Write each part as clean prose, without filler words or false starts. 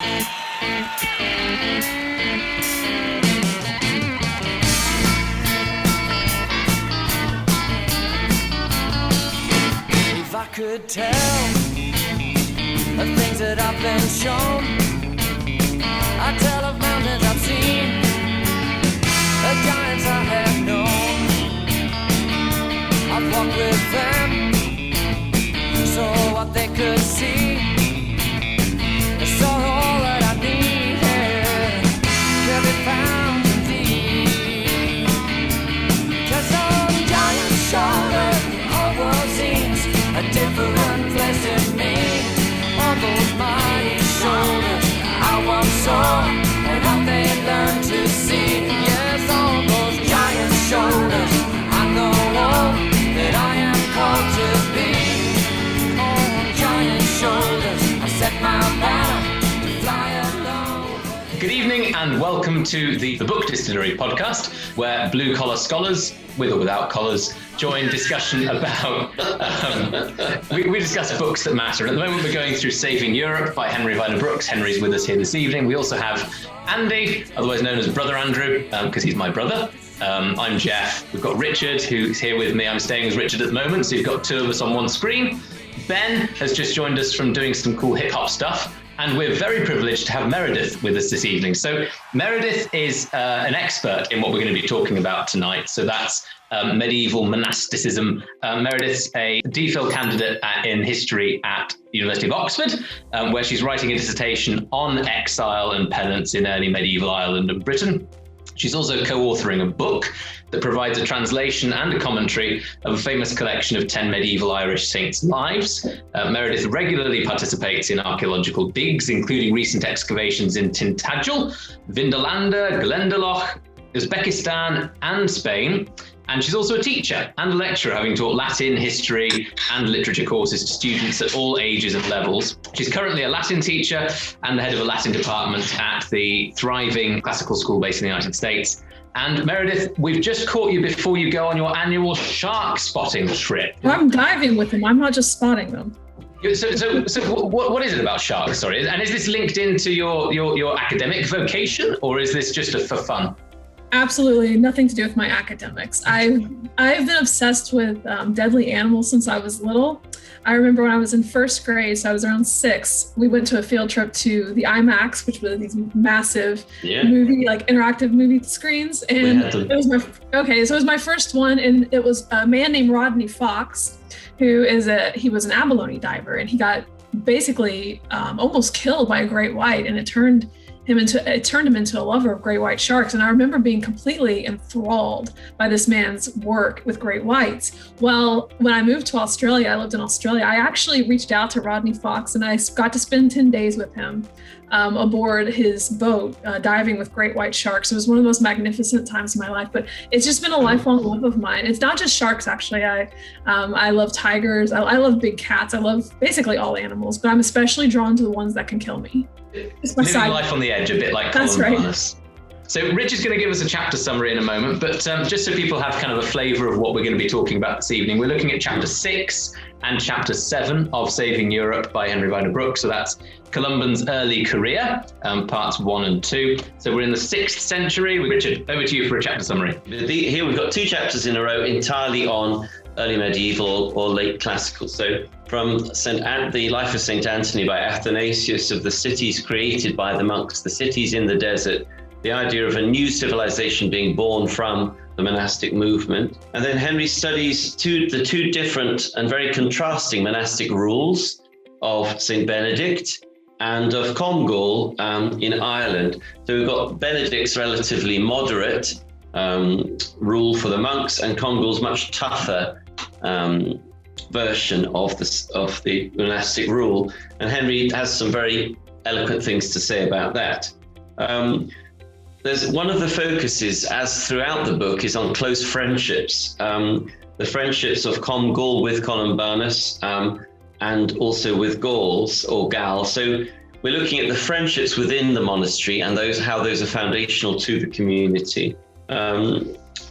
If I could tell the things that I've been shown, I'd tell of mountains I've seen, the giants I have known. I've walked with them, so what they could see, they saw all that I needed, could be found in thee. 'Cause on giant shoulders, the whole world seems a different place to me. On those mighty shoulders I once saw, and how they learned to see. Yes, on those giant shoulders I know all that I am called to be. On giant shoulders I set my banner to fly alone. Good evening and welcome to the Book Distillery podcast, where blue-collar scholars, with or without collars, join discussion about, we discuss books that matter. At the moment we're going through Saving Europe by Henry Viner Brooks. Henry's with us here this evening. We also have Andy, otherwise known as Brother Andrew, because he's my brother. I'm Jeff. We've got Richard, who's here with me. I'm staying as Richard at the moment, so you've got two of us on one screen. Ben has just joined us from doing some cool hip-hop stuff. And we're very privileged to have Meredith with us this evening. So Meredith is an expert in what we're going to be talking about tonight. So that's medieval monasticism. Meredith's a DPhil Candidate in history at the University of Oxford, where she's writing a dissertation on exile and penance in early medieval Ireland and Britain. She's also co-authoring a book that provides a translation and a commentary of a famous collection of 10 medieval Irish saints' lives. Meredith regularly participates in archaeological digs, including recent excavations in Tintagel, Vindolanda, Glendalough, Uzbekistan and Spain. And she's also a teacher and a lecturer, having taught Latin, history and literature courses to students at all ages and levels. She's currently a Latin teacher and the head of a Latin department at the thriving classical school based in the United States. And Meredith, we've just caught you before you go on your annual shark spotting trip. I'm diving with them. I'm not just spotting them. So what is it about sharks? Sorry, and is this linked into your academic vocation, or is this just for fun? Absolutely nothing to do with my academics. I've been obsessed with deadly animals since I was little. I remember when I was in first grade, so I was around 6, we went to a field trip to the IMAX, which were these massive movie, like interactive movie screens. And it was my first one, and it was a man named Rodney Fox, he was an abalone diver, and he got basically almost killed by a great white, and it turned him into a lover of great white sharks. And I remember being completely enthralled by this man's work with great whites. Well, when I moved to Australia, I lived in Australia, I actually reached out to Rodney Fox, and I got to spend 10 days with him aboard his boat, diving with great white sharks. It was one of the most magnificent times of my life, but it's just been a lifelong love of mine. It's not just sharks, actually. I love tigers. I love big cats. I love basically all animals, but I'm especially drawn to the ones that can kill me. It's my living life on the edge, a bit like Columbanus. Right. So Rich is going to give us a chapter summary in a moment, but just so people have kind of a flavour of what we're going to be talking about this evening, we're looking at chapter 6 and chapter 7 of Saving Europe by Henry Viner Brooks. So that's Columban's early career, parts 1 and 2. So we're in the 6th century. Richard, over to you for a chapter summary. Here we've got 2 chapters in a row entirely on early medieval or late classical. So from the Life of St. Anthony by Athanasius, of the cities created by the monks, the cities in the desert, the idea of a new civilization being born from the monastic movement. And then Henry studies the two different and very contrasting monastic rules of St. Benedict and of Comgall in Ireland. So we've got Benedict's relatively moderate rule for the monks, and Comgall's much tougher version of the monastic rule. And Henry has some very eloquent things to say about that. There's one of the focuses, as throughout the book, is on close friendships. The friendships of Comgall with Columbanus and also with Gauls or Gal. So we're looking at the friendships within the monastery and how those are foundational to the community,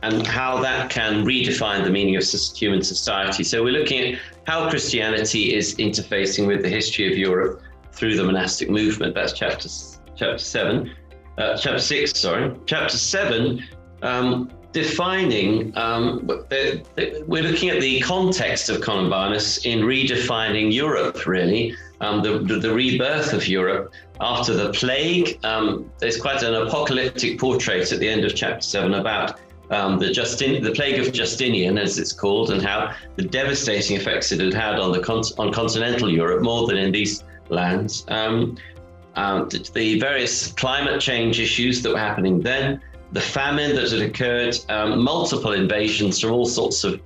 and how that can redefine the meaning of human society. So we're looking at how Christianity is interfacing with the history of Europe through the monastic movement. That's chapter 7. Chapter 6, sorry. Chapter 7, defining, we're looking at the context of Columbanus in redefining Europe, really, the rebirth of Europe after the plague. There's quite an apocalyptic portrait at the end of chapter 7 about the plague of Justinian, as it's called, and how the devastating effects it had had on continental Europe more than in these lands. The various climate change issues that were happening then, the famine that had occurred, multiple invasions from all sorts of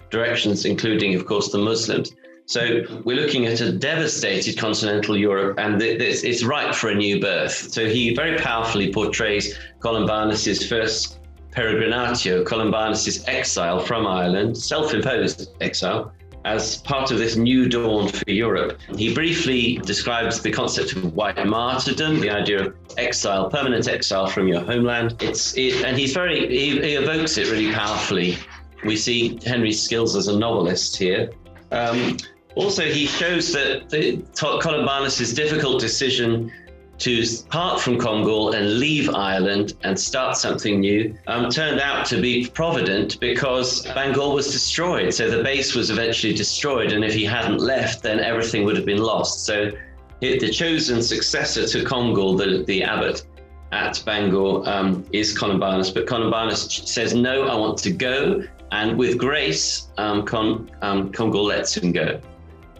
directions, including, of course, the Muslims. So we're looking at a devastated continental Europe, and it's ripe for a new birth. So he very powerfully portrays Columbanus's first Peregrinatio, Columbanus's exile from Ireland, self-imposed exile, as part of this new dawn for Europe. He briefly describes the concept of white martyrdom, the idea of exile, permanent exile from your homeland. And he evokes it really powerfully. We see Henry's skills as a novelist here. Also, he shows that Columbanus's difficult decision to part from Congal and leave Ireland and start something new turned out to be provident, because Bangor was destroyed. So the base was eventually destroyed. And if he hadn't left, then everything would have been lost. So the chosen successor to Congal, the abbot at Bangor, is Columbanus. But Columbanus says, no, I want to go. And with grace, Congal lets him go.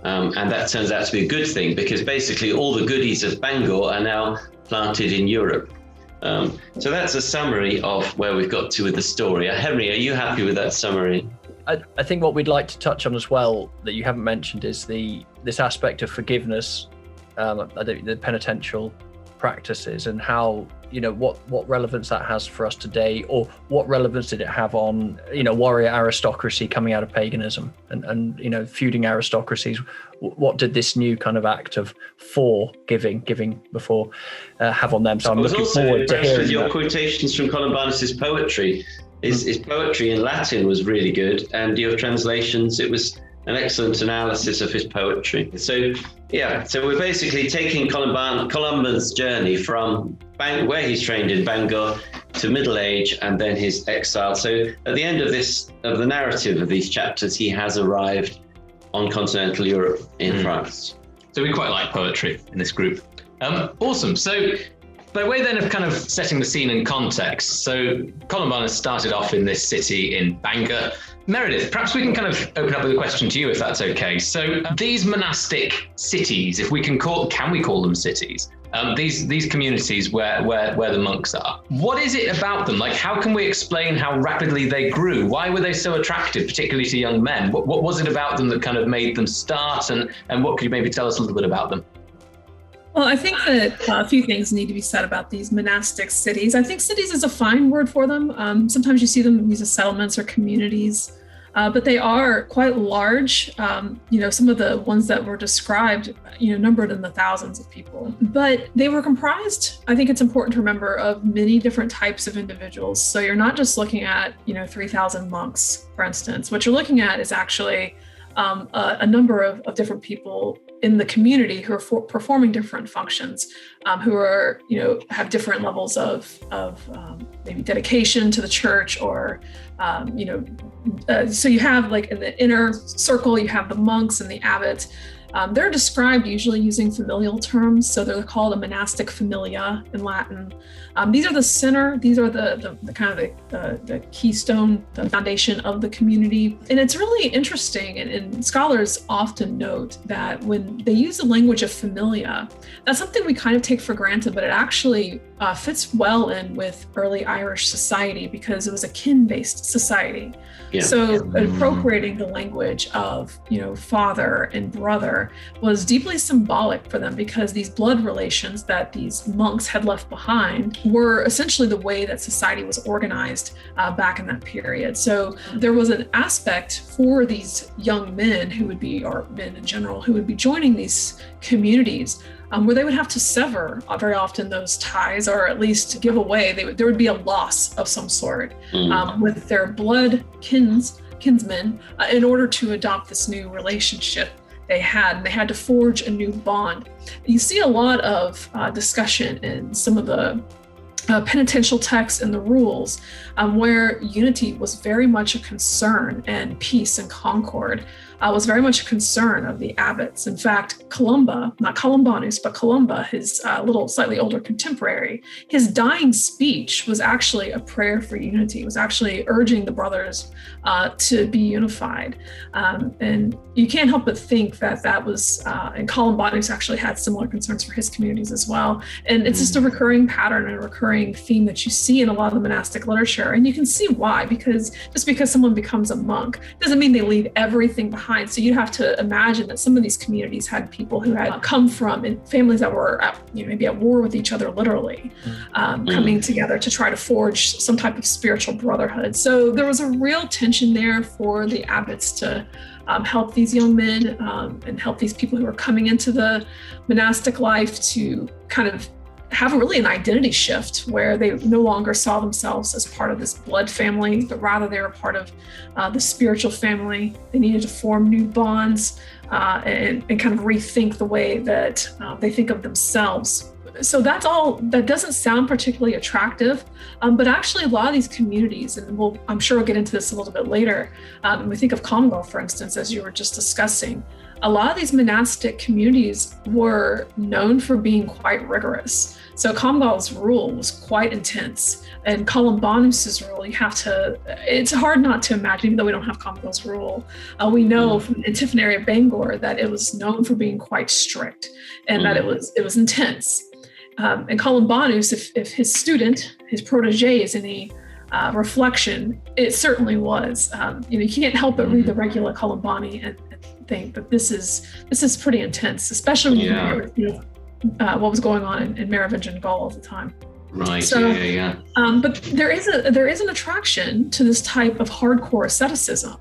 And that turns out to be a good thing, because basically all the goodies of Bangor are now planted in Europe. So that's a summary of where we've got to with the story. Henry, are you happy with that summary? I think what we'd like to touch on as well that you haven't mentioned is this aspect of forgiveness, the penitential practices, and how, what relevance that has for us today, or what relevance did it have on, warrior aristocracy coming out of paganism and feuding aristocracies. What did this new kind of act of giving before have on them? So I'm looking forward to hearing your that. Quotations from Columbanus's poetry. His poetry in Latin was really good, and your translations, it was an excellent analysis of his poetry. So we're basically taking Columban's journey from where he's trained in Bangor to middle age and then his exile. So at the end of the narrative of these chapters, he has arrived on continental Europe in France. So we quite like poetry in this group. Awesome. So by way then of kind of setting the scene in context, so Columbanus started off in this city in Bangor. Meredith, perhaps we can kind of open up with a question to you, if that's okay. So these monastic cities, if we can we call them cities? These communities where the monks are. What is it about them? Like, how can we explain how rapidly they grew? Why were they so attractive, particularly to young men? What was it about them that kind of made them start? And what could you maybe tell us a little bit about them? Well, I think that a few things need to be said about these monastic cities. I think cities is a fine word for them. Sometimes you see them in these settlements or communities, but they are quite large. Some of the ones that were described, numbered in the thousands of people. But they were comprised, I think it's important to remember, of many different types of individuals. So you're not just looking at, 3,000 monks, for instance. What you're looking at is actually a number of different people in the community who are performing different functions, who are, have different levels of maybe dedication to the church, or, so you have, like, in the inner circle, you have the monks and the abbot. They're described usually using familial terms, so they're called a monastic familia in Latin. These are the center, these are the kind of the keystone, the foundation of the community. And it's really interesting, and scholars often note that when they use the language of familia, that's something we kind of take for granted, but it actually fits well in with early Irish society, because it was a kin-based society. Yeah. So appropriating the language of, father and brother was deeply symbolic for them, because these blood relations that these monks had left behind were essentially the way that society was organized back in that period. So there was an aspect for these young men or men in general, who would be joining these communities where they would have to sever very often those ties, or at least give away. There would be a loss of some sort with their blood kinsmen in order to adopt this new relationship they had, and they had to forge a new bond. You see a lot of discussion in some of the penitential texts and the rules where unity was very much a concern, and peace and concord was very much a concern of the abbots. In fact, Columba, not Columbanus, but Columba, his little slightly older contemporary, his dying speech was actually a prayer for unity. It was actually urging the brothers to be unified. And you can't help but think that that was, and Columbanus actually had similar concerns for his communities as well. And it's just a recurring pattern and a recurring theme that you see in a lot of the monastic literature. And you can see why, because just because someone becomes a monk doesn't mean they leave everything behind. So you have to imagine that some of these communities had people who had come from families that were maybe at war with each other, literally, coming together to try to forge some type of spiritual brotherhood. So there was a real tension there for the abbots to help these young men and help these people who are coming into the monastic life to kind of have really an identity shift where they no longer saw themselves as part of this blood family, but rather they were part of the spiritual family. They needed to form new bonds and kind of rethink the way that they think of themselves. So that's all, that doesn't sound particularly attractive, but actually a lot of these communities, and I'm sure we'll get into this a little bit later, we think of Comgall, for instance, as you were just discussing. A lot of these monastic communities were known for being quite rigorous. So Comgall's rule was quite intense, and Columbanus's rule, it's hard not to imagine, even though we don't have Comgall's rule. We know from the Antiphonary of Bangor that it was known for being quite strict and that it was intense. And Columbanus, if his student, his protege is any reflection, it certainly was. You can't help but read the Regula Columbani and think that this is pretty intense, especially when you hear, what was going on in Merovingian Gaul all the time. Right. So, yeah. But there is an attraction to this type of hardcore asceticism.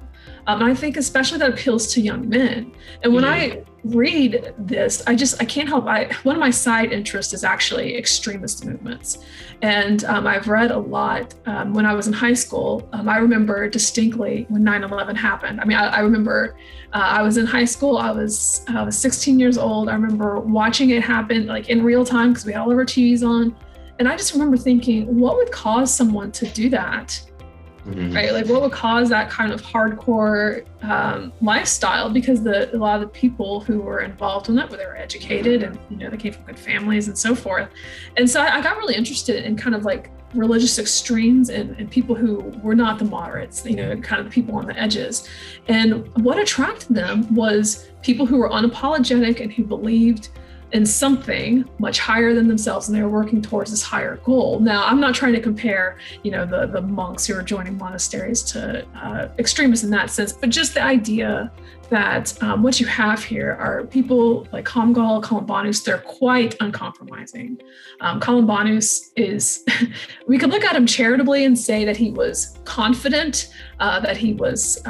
And I think especially that appeals to young men. And when I read this, I can't help. One of my side interests is actually extremist movements. And I've read a lot when I was in high school. I remember distinctly when 9/11 happened. I mean, I remember I was in high school. I was 16 years old. I remember watching it happen like in real time because we had all of our TVs on. And I just remember thinking, what would cause someone to do that? Right? Like what would cause that kind of hardcore lifestyle? Because a lot of the people who were involved in that, they were educated and, they came from good families and so forth. And so I got really interested in kind of like religious extremes and people who were not the moderates, kind of the people on the edges. And what attracted them was people who were unapologetic and who believed in something much higher than themselves, and they were working towards this higher goal. Now, I'm not trying to compare, the monks who are joining monasteries to extremists in that sense, but just the idea that what you have here are people like Comgall, Columbanus, they're quite uncompromising. Columbanus is, we could look at him charitably and say that he was confident, that he was,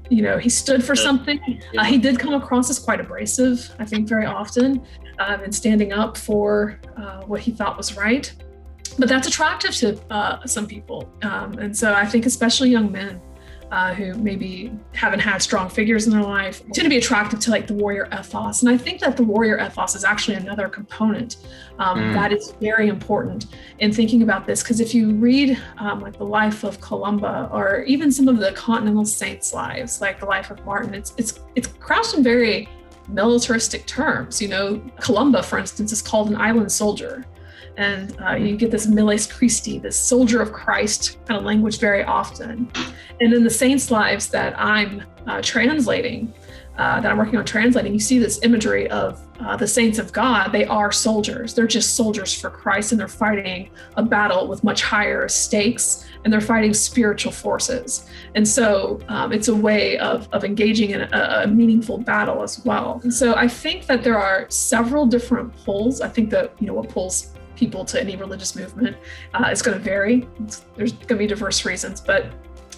he stood for something. He did come across as quite abrasive, I think, very often, and standing up for what he thought was right. But that's attractive to some people. And so I think especially young men who maybe haven't had strong figures in their life tend to be attractive to like the warrior ethos. And I think that the warrior ethos is actually another component that is very important in thinking about this. Because if you read like the life of Columba or even some of the continental saints' lives, like the life of Martin, it's couched in very militaristic terms. Columba, for instance, is called an island soldier. And you get this Miles Christi, this soldier of Christ kind of language very often. And in the saints' lives that I'm translating, that I'm working on translating, you see this imagery of the saints of God. They are soldiers. They're just soldiers for Christ, and they're fighting a battle with much higher stakes, and they're fighting spiritual forces. And so it's a way of engaging in a meaningful battle as well. And so I think that there are several different pulls. I think that, what pulls people to any religious movement is going to vary. There's going to be diverse reasons, but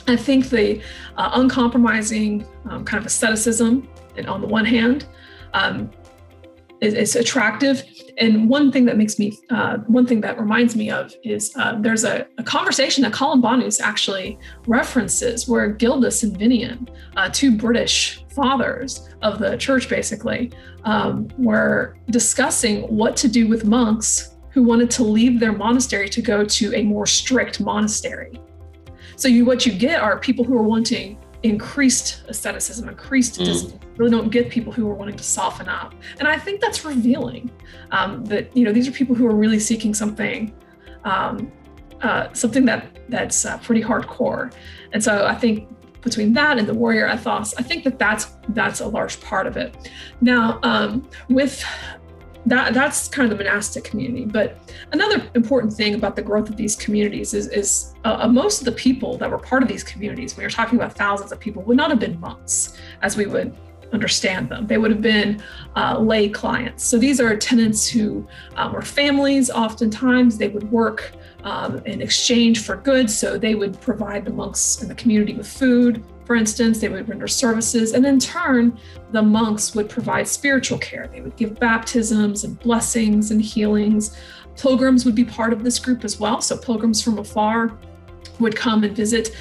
I think the uncompromising kind of asceticism, and on the one hand, is attractive. And one thing that reminds me of is there's a conversation that Columbanus actually references where Gildas and Vinian, two British fathers of the church basically, were discussing what to do with monks who wanted to leave their monastery to go to a more strict monastery. So what you get are people who are wanting increased asceticism, increased discipline. Really don't get people who are wanting to soften up. And I think that's revealing that, these are people who are really seeking something that's pretty hardcore. And so I think between that and the warrior ethos, I think that's a large part of it. Now, with that's kind of the monastic community. But another important thing about the growth of these communities is most of the people that were part of these communities, when you're talking about thousands of people, would not have been monks as we would understand them. They would have been lay clients. So these are tenants who were families. Oftentimes they would work in exchange for goods. So they would provide the monks in the community with food. For instance, they would render services, and in turn, the monks would provide spiritual care. They would give baptisms and blessings and healings. Pilgrims would be part of this group as well. So pilgrims from afar would come and visit.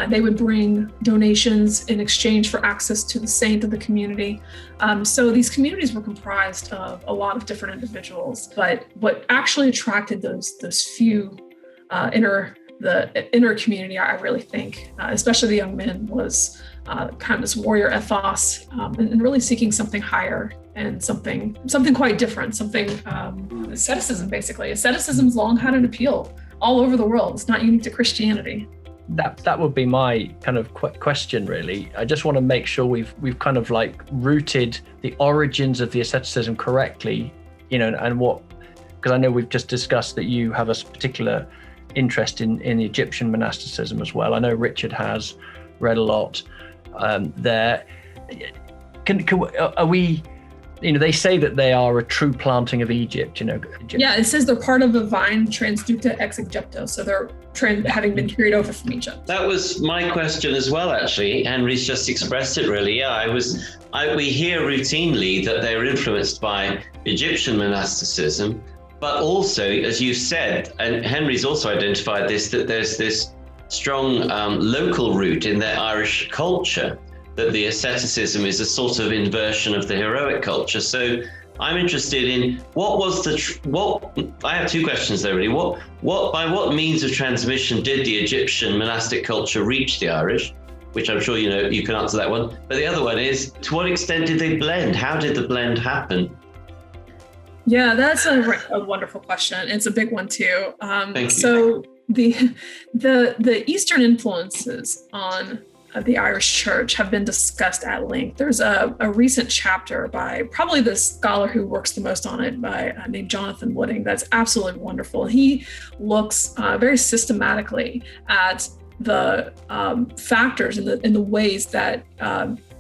They would bring donations in exchange for access to the saint of the community. So these communities were comprised of a lot of different individuals. But what actually attracted those few the inner community, I really think, especially the young men, was kind of this warrior ethos and really seeking something higher and something quite different, asceticism, basically. Asceticism's long had an appeal all over the world. It's not unique to Christianity. That would be my kind of question, really. I just want to make sure we've kind of like rooted the origins of the asceticism correctly, and because I know we've just discussed that you have a particular interest in Egyptian monasticism as well. I know Richard has read a lot there. Are we, they say that they are a true planting of Egypt, Yeah, it says they're part of a vine transducta ex Egypto. So they're having been carried over from Egypt. That was my question as well, actually. Henry's just expressed it really. Yeah, we hear routinely that they're influenced by Egyptian monasticism, but also, as you said, and Henry's also identified this, that there's this strong local root in their Irish culture, that the asceticism is a sort of inversion of the heroic culture. So I'm interested in I have two questions there really. By what means of transmission did the Egyptian monastic culture reach the Irish? Which I'm sure you can answer that one. But the other one is, to what extent did they blend? How did the blend happen? Yeah, that's a wonderful question. It's a big one too. Thank you. So the Eastern influences on the Irish Church have been discussed at length. There's a recent chapter by probably the scholar who works the most on it, named Jonathan Wooding, that's absolutely wonderful. He looks very systematically at the factors and the ways that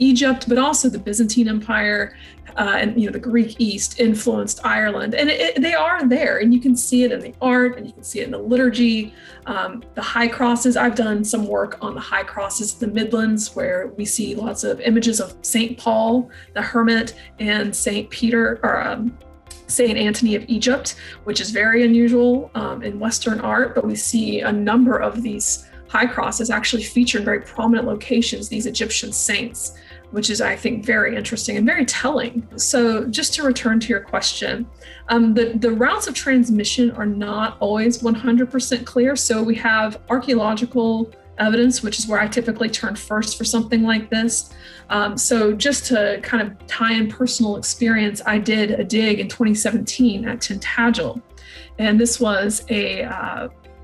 Egypt, but also the Byzantine Empire and the Greek East influenced Ireland, and they are there, and you can see it in the art, and you can see it in the liturgy, the high crosses. I've done some work on the high crosses in the Midlands, where we see lots of images of Saint Paul, the hermit, and Saint Peter, or Saint Anthony of Egypt, which is very unusual in Western art, but we see a number of these high crosses actually feature in very prominent locations, these Egyptian saints, which is, I think, very interesting and very telling. So just to return to your question, the routes of transmission are not always 100% clear. So we have archaeological evidence, which is where I typically turn first for something like this. So just to kind of tie in personal experience, I did a dig in 2017 at Tintagel. And this was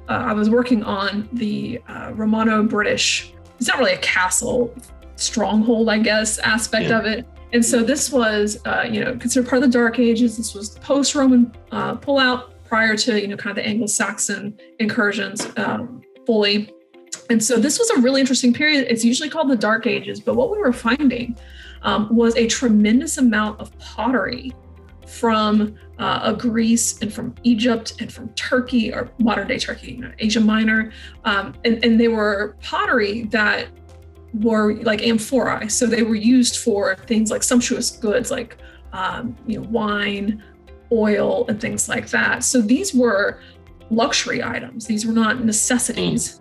I was working on the Romano-British, it's not really a castle, stronghold, I guess, aspect of it. And so this was, considered part of the Dark Ages. This was post-Roman pullout prior to, kind of the Anglo-Saxon incursions fully. And so this was a really interesting period. It's usually called the Dark Ages, but what we were finding was a tremendous amount of pottery from Greece and from Egypt and from Turkey, or modern day Turkey, Asia Minor. And they were pottery that were like amphorae. So they were used for things like sumptuous goods, like wine, oil, and things like that. So these were luxury items. These were not necessities.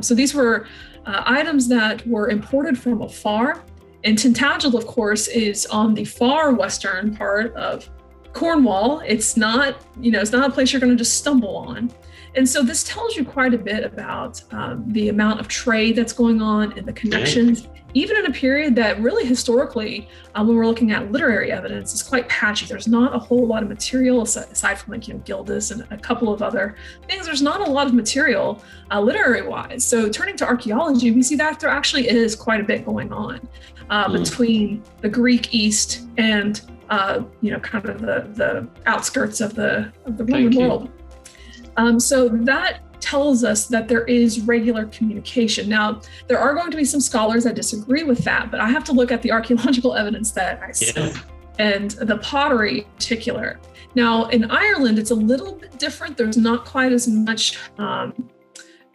So these were items that were imported from afar. And Tintagel, of course, is on the far western part of Cornwall. It's not a place you're going to just stumble on. And so this tells you quite a bit about the amount of trade that's going on and the connections, even in a period that really historically, when we're looking at literary evidence, is quite patchy. There's not a whole lot of material aside from Gildas and a couple of other things. There's not a lot of material literary wise. So turning to archaeology, we see that there actually is quite a bit going on between the Greek East and kind of the outskirts of the Roman world. So that tells us that there is regular communication. Now, there are going to be some scholars that disagree with that, but I have to look at the archaeological evidence that I see and the pottery in particular. Now, in Ireland, it's a little bit different. There's not quite as much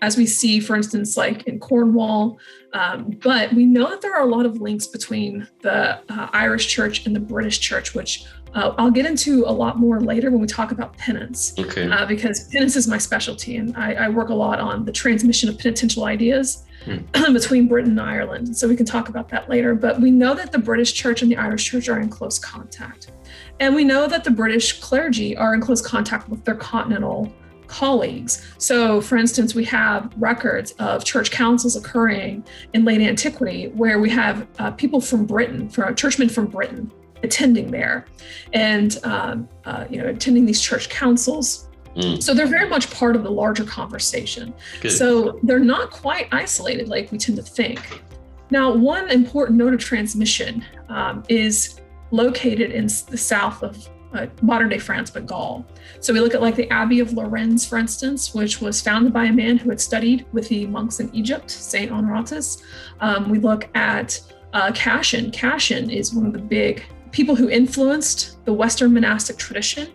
as we see, for instance, like in Cornwall. But we know that there are a lot of links between the Irish church and the British church, which I'll get into a lot more later when we talk about penance, because penance is my specialty. And I work a lot on the transmission of penitential ideas between Britain and Ireland. So we can talk about that later. But we know that the British church and the Irish church are in close contact. And we know that the British clergy are in close contact with their continental colleagues. So, for instance, we have records of church councils occurring in late antiquity where we have people from Britain, churchmen from Britain, attending there and attending these church councils. So they're very much part of the larger conversation. So they're not quite isolated like we tend to think. Now, one important node of transmission is located in the south of modern day France, but Gaul. So we look at like the Abbey of Lorenz, for instance, which was founded by a man who had studied with the monks in Egypt, Saint Honoratus. We look at Cashin. Cashin is one of the big people who influenced the Western monastic tradition.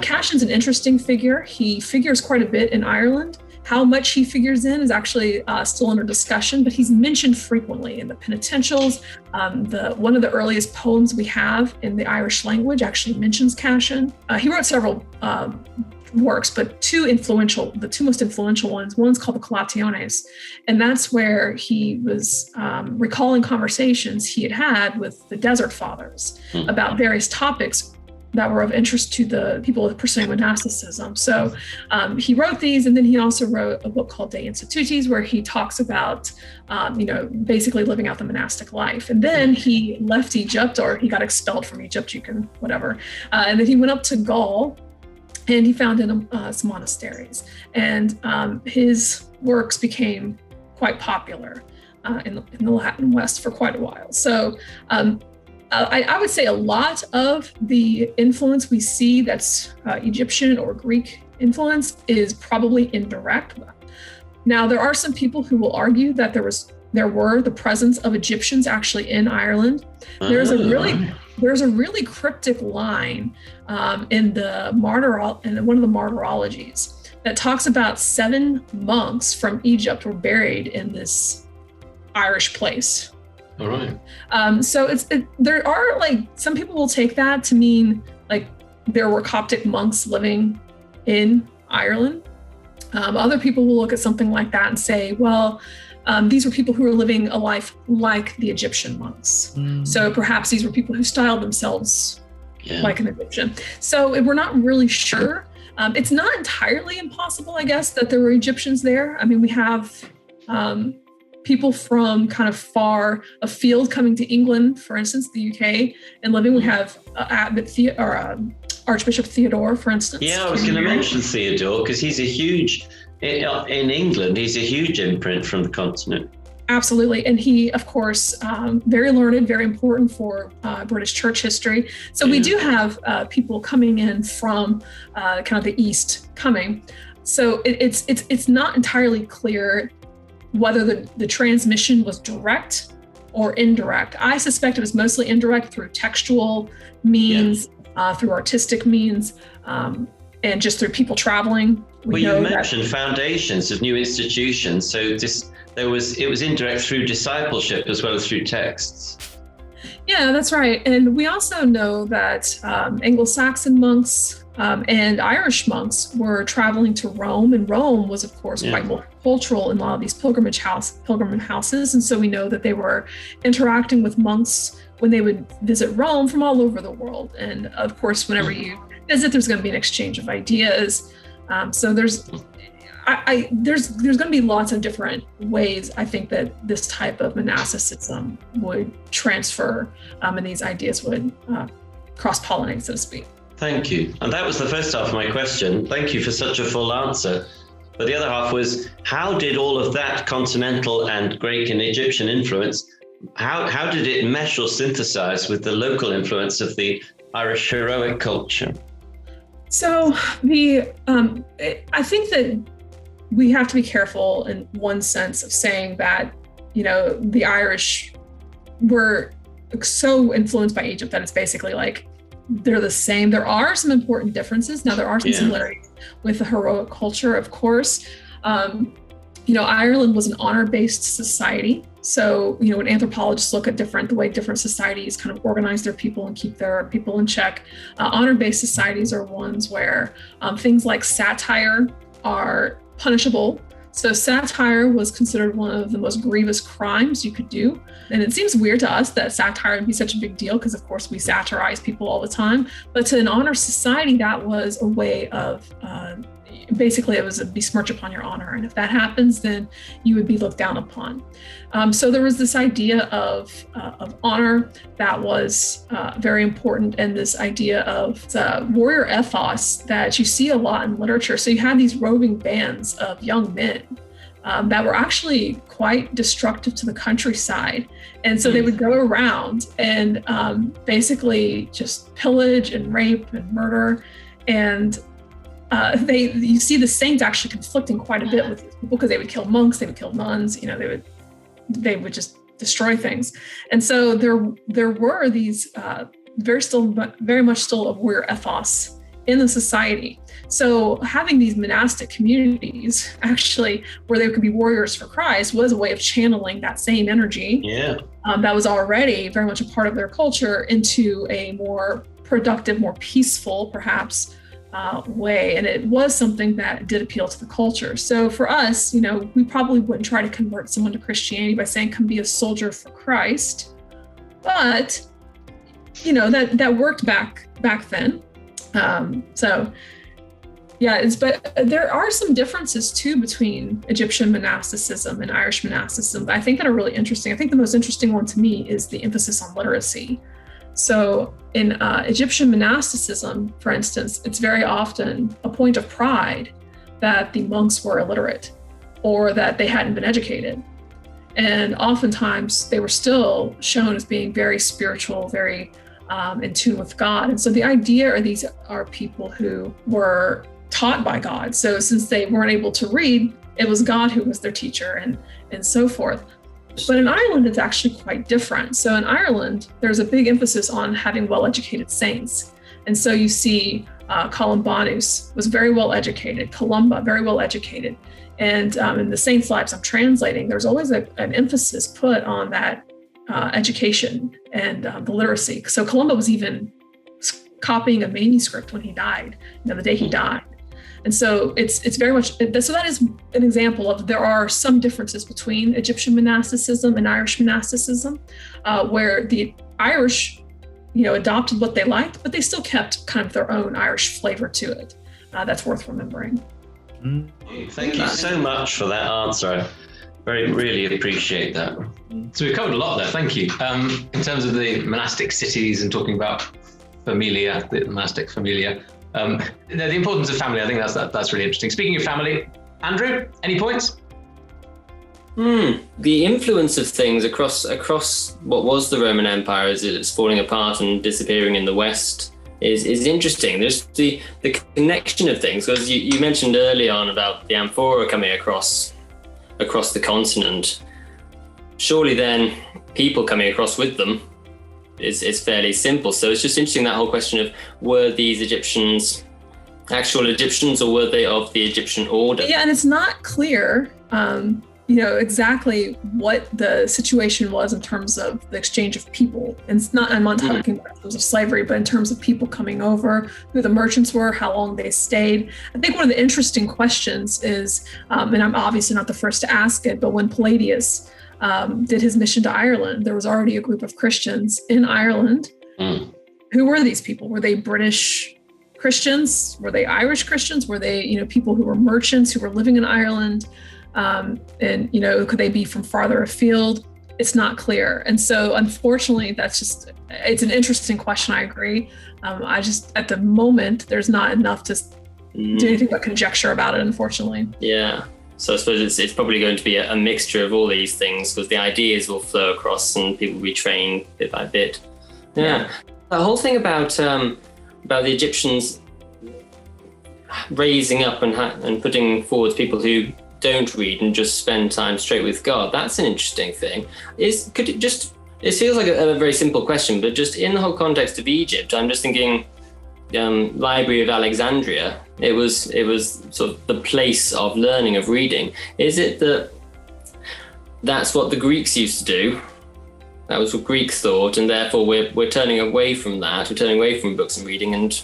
Cashin's an interesting figure. He figures quite a bit in Ireland. How much he figures in is actually still under discussion, but he's mentioned frequently in the penitentials. One of the earliest poems we have in the Irish language actually mentions Cashin. He wrote several works, but the two most influential ones, one's called the Collationes, and that's where he was recalling conversations he had with the Desert Fathers about various topics that were of interest to the people pursuing monasticism. So he wrote these, and then he also wrote a book called De Institutis, where he talks about, basically living out the monastic life. And then he left Egypt, or he got expelled from Egypt, and then he went up to Gaul, and he founded some monasteries. And his works became quite popular in the Latin West for quite a while. So I would say a lot of the influence we see that's Egyptian or Greek influence is probably indirect. Now, there are some people who will argue that there were the presence of Egyptians actually in Ireland. There's a really cryptic line in one of the martyrologies that talks about 7 monks from Egypt were buried in this Irish place. All right. So there are some people will take that to mean like there were Coptic monks living in Ireland. Other people will look at something like that and say, well, these were people who were living a life like the Egyptian monks. So perhaps these were people who styled themselves like an Egyptian. So we're not really sure. It's not entirely impossible, I guess, that there were Egyptians there. I mean, we have people from kind of far afield coming to England, for instance, the UK, and living. We have Archbishop Theodore, for instance. Yeah, I was going to mention Theodore because he's in England, he's a huge imprint from the continent. Absolutely. And he, of course, very learned, very important for British church history. So we do have people coming in from kind of the East coming. So it's not entirely clear whether the transmission was direct or indirect. I suspect it was mostly indirect through textual means, through artistic means, and just through people traveling. You mentioned foundations of new institutions. So it was indirect through discipleship as well as through texts. Yeah, that's right. And we also know that Anglo-Saxon monks and Irish monks were traveling to Rome, and Rome was, of course, quite multicultural in a lot of these pilgrimage houses. And so we know that they were interacting with monks when they would visit Rome from all over the world. And of course, whenever you visit, there's going to be an exchange of ideas. So there's going to be lots of different ways, I think, that this type of monasticism would transfer and these ideas would cross-pollinate, so to speak. Thank you. And that was the first half of my question. Thank you for such a full answer. But the other half was, how did all of that continental and Greek and Egyptian influence, how did it mesh or synthesize with the local influence of the Irish heroic culture? So I think that we have to be careful in one sense of saying that, the Irish were so influenced by Egypt that it's basically like they're the same. There are some important differences. Now, there are some similarities with the heroic culture, of course. Ireland was an honor-based society. So, when anthropologists look at the way different societies kind of organize their people and keep their people in check, honor-based societies are ones where things like satire are punishable. So satire was considered one of the most grievous crimes you could do. And it seems weird to us that satire would be such a big deal because, of course, we satirize people all the time. But to an honor society, that was a way of basically it was a besmirch upon your honor. And if that happens, then you would be looked down upon. So there was this idea of honor that was very important, and this idea of the warrior ethos that you see a lot in literature. So you had these roving bands of young men that were actually quite destructive to the countryside. And so they would go around and basically just pillage and rape and murder. And you see the saints actually conflicting quite a bit with these people because they would kill monks, they would kill nuns, they would just destroy things. And so there were these very much still a warrior ethos in the society. So having these monastic communities actually where there could be warriors for Christ was a way of channeling that same energy that was already very much a part of their culture into a more productive, more peaceful, perhaps, way. And it was something that did appeal to the culture. So for us, we probably wouldn't try to convert someone to Christianity by saying, come be a soldier for Christ. But, that worked back then. But there are some differences too between Egyptian monasticism and Irish monasticism that I think that are really interesting. I think the most interesting one to me is the emphasis on literacy. So in Egyptian monasticism, for instance, it's very often a point of pride that the monks were illiterate or that they hadn't been educated. And oftentimes they were still shown as being very spiritual, very in tune with God. And so the idea these are people who were taught by God. So since they weren't able to read, it was God who was their teacher and so forth. But in Ireland, it's actually quite different. So in Ireland, there's a big emphasis on having well-educated saints. And so you see Columbanus was very well-educated, Columba, very well-educated. And in the saints' lives I'm translating, there's always an emphasis put on that education and the literacy. So Columba was even copying a manuscript when he died, the day he died. And so it's very much, so that is an example of there are some differences between Egyptian monasticism and Irish monasticism, where the Irish, adopted what they liked, but they still kept kind of their own Irish flavor to it. That's worth remembering. Thank you so much for that answer. Really appreciate that. So we've covered a lot there, thank you. In terms of the monastic cities and talking about familia, the monastic familia, the importance of family, I think that's really interesting. Speaking of family, Andrew, any points? The influence of things across what was the Roman Empire as it's falling apart and disappearing in the West is interesting. There's the connection of things, because you mentioned early on about the amphora coming across the continent. Surely then people coming across with them is fairly simple. So it's just interesting, that whole question of, were these Egyptians actual Egyptians or were they of the Egyptian order? Yeah, and it's not clear exactly what the situation was in terms of the exchange of people. And I'm not talking about in terms of slavery, but in terms of people coming over, who the merchants were, how long they stayed. I think one of the interesting questions is, and I'm obviously not the first to ask it, but when Palladius did his mission to Ireland, there was already a group of Christians in Ireland. Who were these people? Were they British Christians? Were they Irish Christians? Were they, people who were merchants who were living in Ireland? And could they be from farther afield? It's not clear. And so unfortunately, it's an interesting question. I agree. At the moment, there's not enough to do anything but conjecture about it, unfortunately. Yeah. So I suppose it's probably going to be a mixture of all these things, because the ideas will flow across and people will be trained bit by bit. Yeah. The whole thing about the Egyptians raising up and putting forward people who don't read and just spend time straight with God, that's an interesting thing. It feels like a very simple question, but just in the whole context of Egypt, I'm just thinking Library of Alexandria, it was sort of the place of learning, of reading. Is it that's what the Greeks used to do? That was what Greeks thought, and therefore we're turning away from that. We're turning away from books and reading. And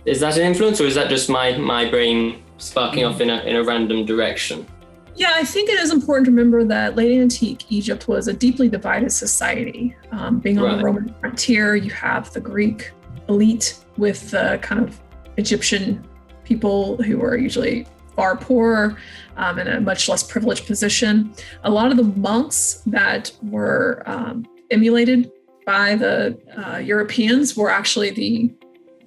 is that an influence, or is that just my brain sparking off in a random direction? Yeah, I think it is important to remember that late antique Egypt was a deeply divided society. Being on the Roman frontier, you have the Greek elite with the kind of Egyptian people who were usually far poorer in a much less privileged position. A lot of the monks that were emulated by the Europeans were actually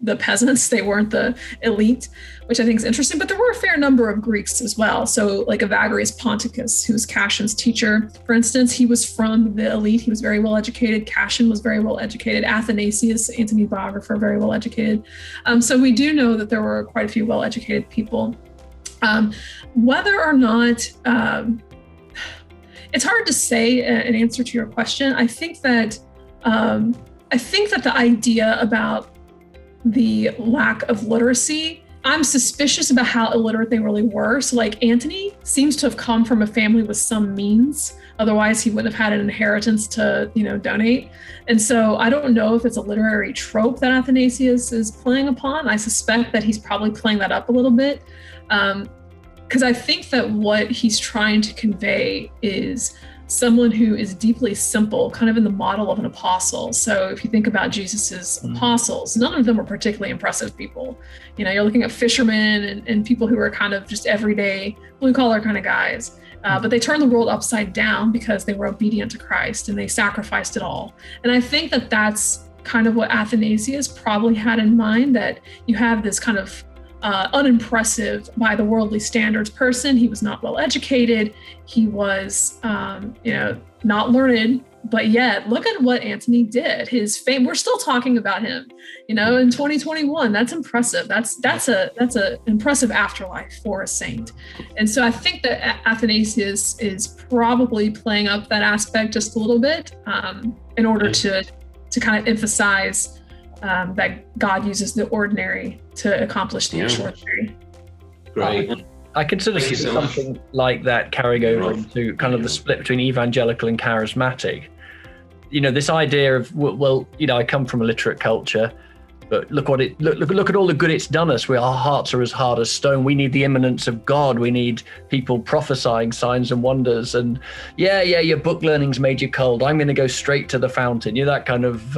the peasants. They weren't the elite, which I think is interesting, but there were a fair number of Greeks as well. So like Evagrius Ponticus, who's Cassian's teacher, for instance, he was from the elite. He was very well educated. Cassian was very well educated. Athanasius, Antony's biographer, very well educated. So we do know that there were quite a few well-educated people. Whether or not, it's hard to say an answer to your question. I think that the idea about the lack of literacy, I'm suspicious about how illiterate they really were. So like Antony seems to have come from a family with some means. Otherwise he wouldn't have had an inheritance to, donate. And so I don't know if it's a literary trope that Athanasius is playing upon. I suspect that he's probably playing that up a little bit. Because I think that what he's trying to convey is someone who is deeply simple, kind of in the model of an apostle. So if you think about Jesus's apostles, none of them were particularly impressive people. You're looking at fishermen and people who are kind of just everyday blue collar kind of guys. But they turned the world upside down because they were obedient to Christ and they sacrificed it all. And I think that that's kind of what Athanasius probably had in mind, that you have this kind of unimpressive by the worldly standards person. He was not well educated. He was, not learned, but yet look at what Antony did. His fame, we're still talking about him, in 2021. That's impressive. That's a impressive afterlife for a saint. And so I think that Athanasius is probably playing up that aspect just a little bit in order to kind of emphasize that God uses the ordinary to accomplish the extraordinary. Great. I consider something like that carrying over into kind of the split between evangelical and charismatic. This idea of, I come from a literate culture, but look at all the good it's done us. Our hearts are as hard as stone. We need the immanence of God. We need people prophesying signs and wonders. And your book learning's made you cold. I'm going to go straight to the fountain. That kind of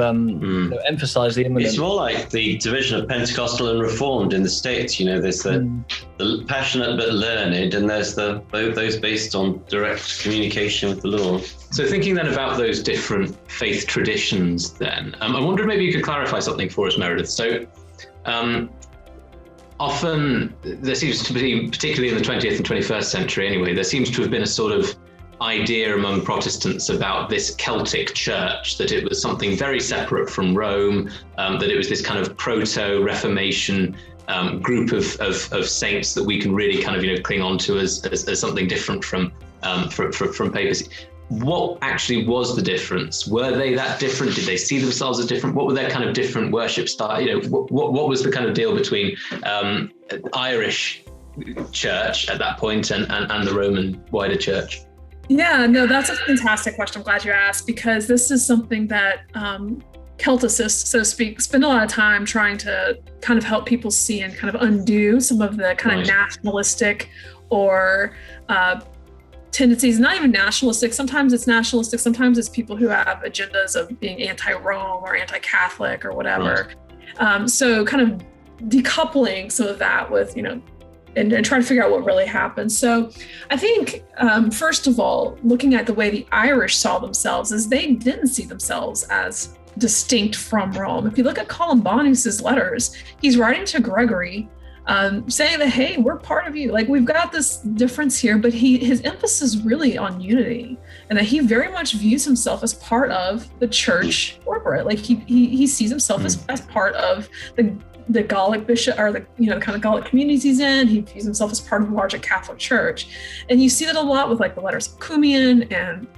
emphasize the immanence. It's more like the division of Pentecostal and Reformed in the States. There's the passionate but learned, and there's those based on direct communication with the Lord. So thinking then about those different faith traditions then, I wonder if maybe you could clarify something for us, Meredith. So often there seems to be, particularly in the 20th and 21st century anyway, there seems to have been a sort of idea among Protestants about this Celtic church, that it was something very separate from Rome, that it was this kind of proto-Reformation group of saints that we can really kind of cling on to as something different from papacy. What actually was the difference? Were they that different? Did they see themselves as different? What were their kind of different worship style? What was the kind of deal between Irish church at that point and the Roman wider church? Yeah, no, that's a fantastic question. I'm glad you asked, because this is something that Celticists, so to speak, spend a lot of time trying to kind of help people see and kind of undo some of the kind of nationalistic or tendencies. Not even nationalistic. Sometimes it's nationalistic. Sometimes it's people who have agendas of being anti-Rome or anti-Catholic or whatever. So kind of decoupling some of that with, and trying to figure out what really happened. So I think, first of all, looking at the way the Irish saw themselves is they didn't see themselves as distinct from Rome. If you look at Columbanus's letters, he's writing to Gregory, saying that, hey, we're part of you. Like, we've got this difference here, but his emphasis is really on unity, and that he very much views himself as part of the church corporate. Like he sees himself as part of the Gallic bishop, or the kind of Gallic communities he's in. He views himself as part of the larger Catholic Church. And you see that a lot with like the letters of Cumian and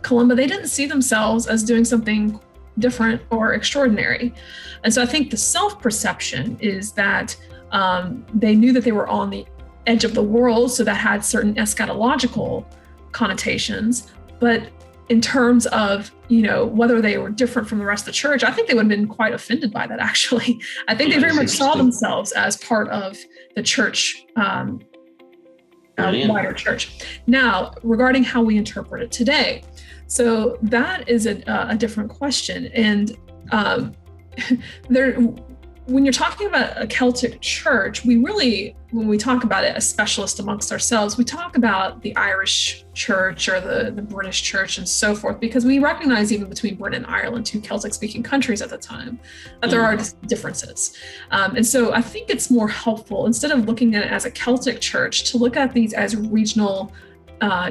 Columba. They didn't see themselves as doing something different or extraordinary. And so I think the self-perception is that they knew that they were on the edge of the world, so that had certain eschatological connotations. But in terms of, whether they were different from the rest of the church, I think they would have been quite offended by that, actually. I think they very much saw themselves as part of the church, wider church. Now, regarding how we interpret it today, so that is a different question. And when you're talking about a Celtic church, we really, when we talk about it as specialists amongst ourselves, we talk about the Irish church or the British church and so forth, because we recognize even between Britain and Ireland, two Celtic-speaking countries at the time, that there are differences. And so I think it's more helpful, instead of looking at it as a Celtic church, to look at these as regional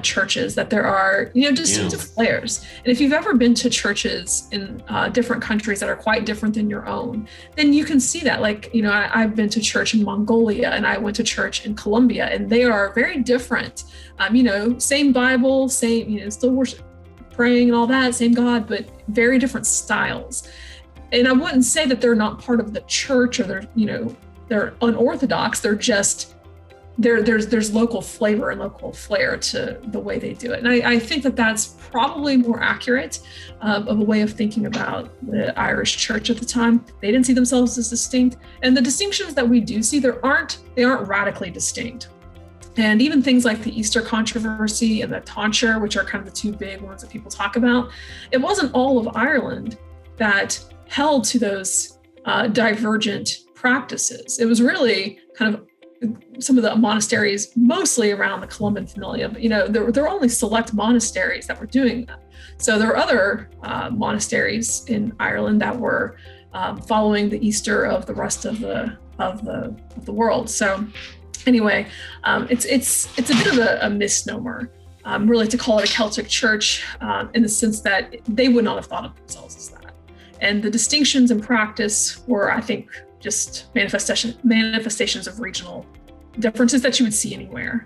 churches, that there are, distinctive flares. And if you've ever been to churches in different countries that are quite different than your own, then you can see that. Like, I've been to church in Mongolia, and I went to church in Colombia, and they are very different. Same Bible, same, still worship, praying and all that, same God, but very different styles. And I wouldn't say that they're not part of the church, or they're unorthodox. They're just, there's local flavor and local flair to the way they do it. And I think that that's probably more accurate of a way of thinking about the Irish church at the time. They didn't see themselves as distinct. And the distinctions that we do see, they aren't radically distinct. And even things like the Easter controversy and the tonsure, which are kind of the two big ones that people talk about, it wasn't all of Ireland that held to those divergent practices. It was really kind of some of the monasteries, mostly around the Columban Familia, but there were only select monasteries that were doing that. So there were other monasteries in Ireland that were following the Easter of the rest of the world. So anyway, it's a bit of a misnomer, really, to call it a Celtic church, in the sense that they would not have thought of themselves as that. And the distinctions in practice were, I think, just manifestations of regional differences that you would see anywhere.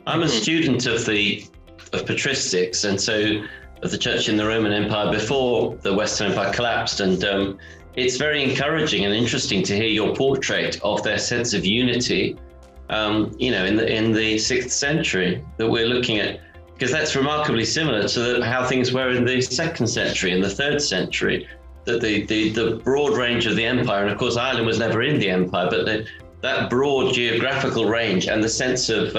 I'm a student of patristics, and so of the church in the Roman Empire before the Western Empire collapsed, and it's very encouraging and interesting to hear your portrait of their sense of unity, in the 6th century that we're looking at, because that's remarkably similar to how things were in the 2nd century and the 3rd century. That the broad range of the empire, and of course Ireland was never in the empire, but that broad geographical range and the sense of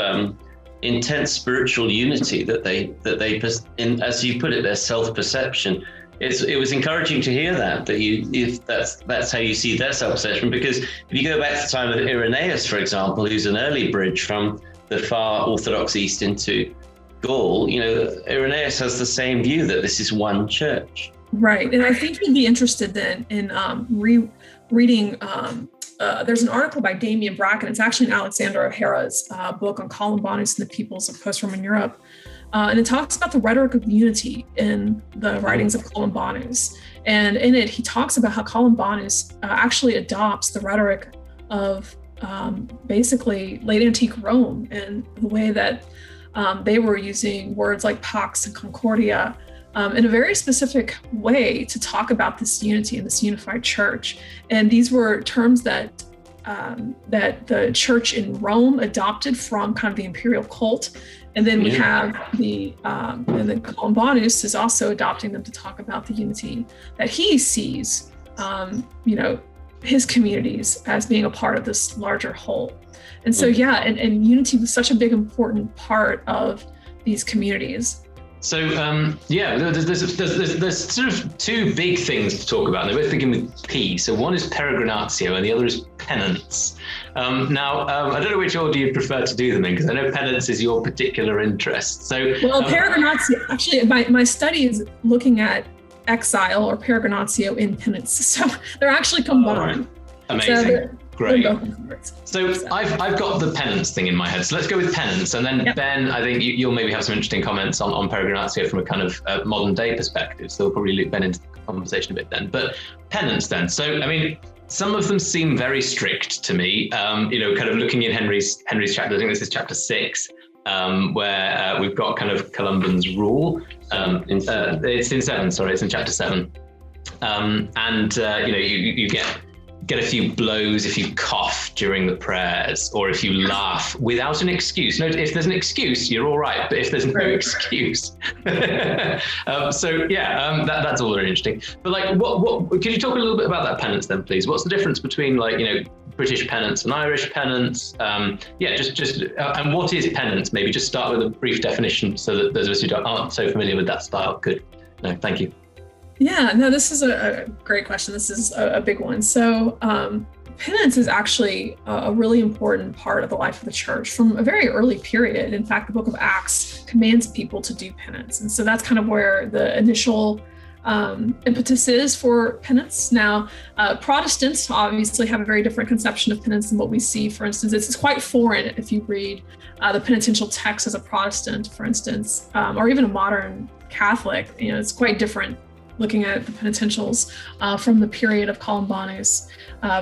intense spiritual unity that they as you put it, their self-perception. It was encouraging to hear if that's how you see their self-perception, because if you go back to the time of Irenaeus, for example, who's an early bridge from the far Orthodox East into Gaul, Irenaeus has the same view that this is one church. Right. And I think you'd be interested then in reading, there's an article by Damien Bracken. It's actually in Alexander O'Hara's book on Columbanus and the peoples of post-Roman Europe. And it talks about the rhetoric of unity in the writings of Columbanus. And in it, he talks about how Columbanus actually adopts the rhetoric of basically late antique Rome, and the way that they were using words like pax and concordia in a very specific way to talk about this unity and this unified church. And these were terms that that the church in Rome adopted from kind of the imperial cult. And then we have and then Columbanus is also adopting them to talk about the unity that he sees, his communities as being a part of this larger whole. And so, and unity was such a big, important part of these communities. So, there's sort of two big things to talk about. They're both begin with P. So one is Peregrinatio and the other is penance. I don't know which order you'd prefer to do them in, because I know penance is your particular interest. So, Peregrinatio, actually, my study is looking at Exile or Peregrinatio in penance. So they're actually combined. Amazing. So great. So I've got the penance thing in my head. So let's go with penance. And then Ben, I think you'll maybe have some interesting comments on Peregrinatio from a kind of modern day perspective. So we'll probably loop Ben into the conversation a bit then. But penance then. So, I mean, some of them seem very strict to me, kind of looking in Henry's chapter. I think this is chapter 6. Where we've got kind of Columban's rule. It's in 7, sorry, it's in chapter 7. You get a few blows if you cough during the prayers, or if you laugh without an excuse. No, if there's an excuse, you're all right, but if there's no excuse. That's all very interesting. But what could you talk a little bit about that penance then, please? What's the difference between British penance and Irish penance? And what is penance? Maybe just start with a brief definition so that those of us who aren't so familiar with that style could. No, thank you. Yeah, no, this is a great question. This is a big one. So penance is actually a really important part of the life of the church from a very early period. In fact, the book of Acts commands people to do penance. And so that's kind of where the initial impetus is for penance. Now, Protestants obviously have a very different conception of penance than what we see. For instance, it's quite foreign if you read the penitential text as a Protestant, for instance, or even a modern Catholic. It's quite different looking at the penitentials from the period of Columbanus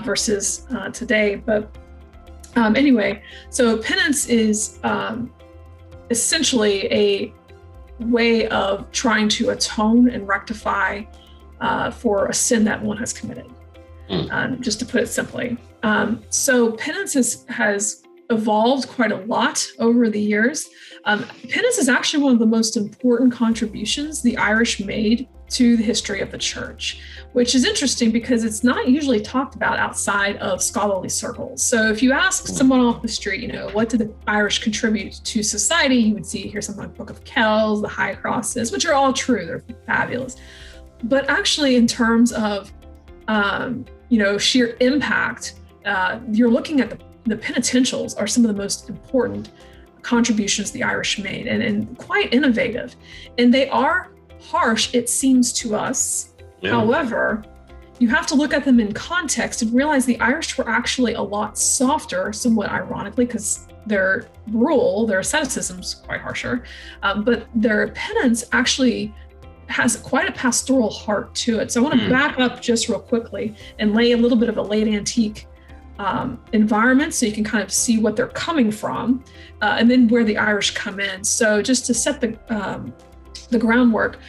versus today. But anyway, so penance is essentially a way of trying to atone and rectify for a sin that one has committed, just to put it simply. So penance has evolved quite a lot over the years. Penance is actually one of the most important contributions the Irish made to the history of the church, which is interesting because it's not usually talked about outside of scholarly circles. So if you ask someone off the street, what did the Irish contribute to society, you would see here something like Book of Kells, the High Crosses, which are all true, they're fabulous. But actually in terms of, sheer impact, you're looking at the penitentials are some of the most important contributions the Irish made and quite innovative. And they are harsh, it seems to us. Yeah. However, you have to look at them in context and realize the Irish were actually a lot softer, somewhat ironically, because their rule, their asceticism's quite harsher, but their penance actually has quite a pastoral heart to it. So I want to back up just real quickly and lay a little bit of a late antique environment so you can kind of see what they're coming from, and then where the Irish come in. So just to set the groundwork,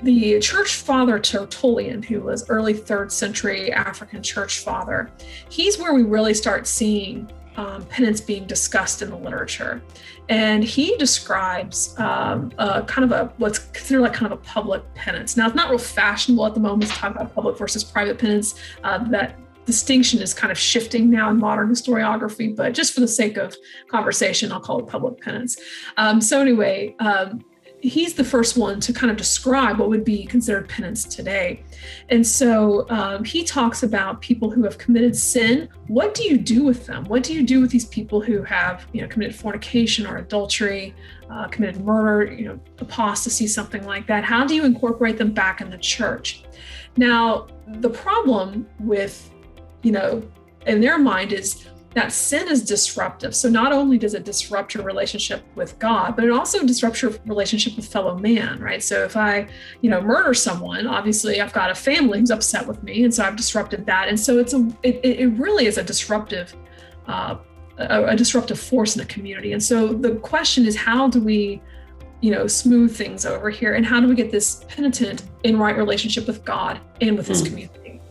the church father Tertullian, who was early 3rd century African church father, he's where we really start seeing penance being discussed in the literature. And he describes what's considered like kind of a public penance. Now, it's not real fashionable at the moment to talk about public versus private penance. That distinction is kind of shifting now in modern historiography, but just for the sake of conversation, I'll call it public penance. He's the first one to kind of describe what would be considered penance today. And so he talks about people who have committed sin. What do you do with them? What do you do with these people who have, committed fornication or adultery, committed murder, apostasy, something like that? How do you incorporate them back in the church? Now, the problem with, in their mind is that sin is disruptive. So not only does it disrupt your relationship with God, but it also disrupts your relationship with fellow man, right? So if I, murder someone, obviously I've got a family who's upset with me, and so I've disrupted that. And so it really is a disruptive force in a community. And so the question is, how do we, smooth things over here, and how do we get this penitent in right relationship with God and with his community?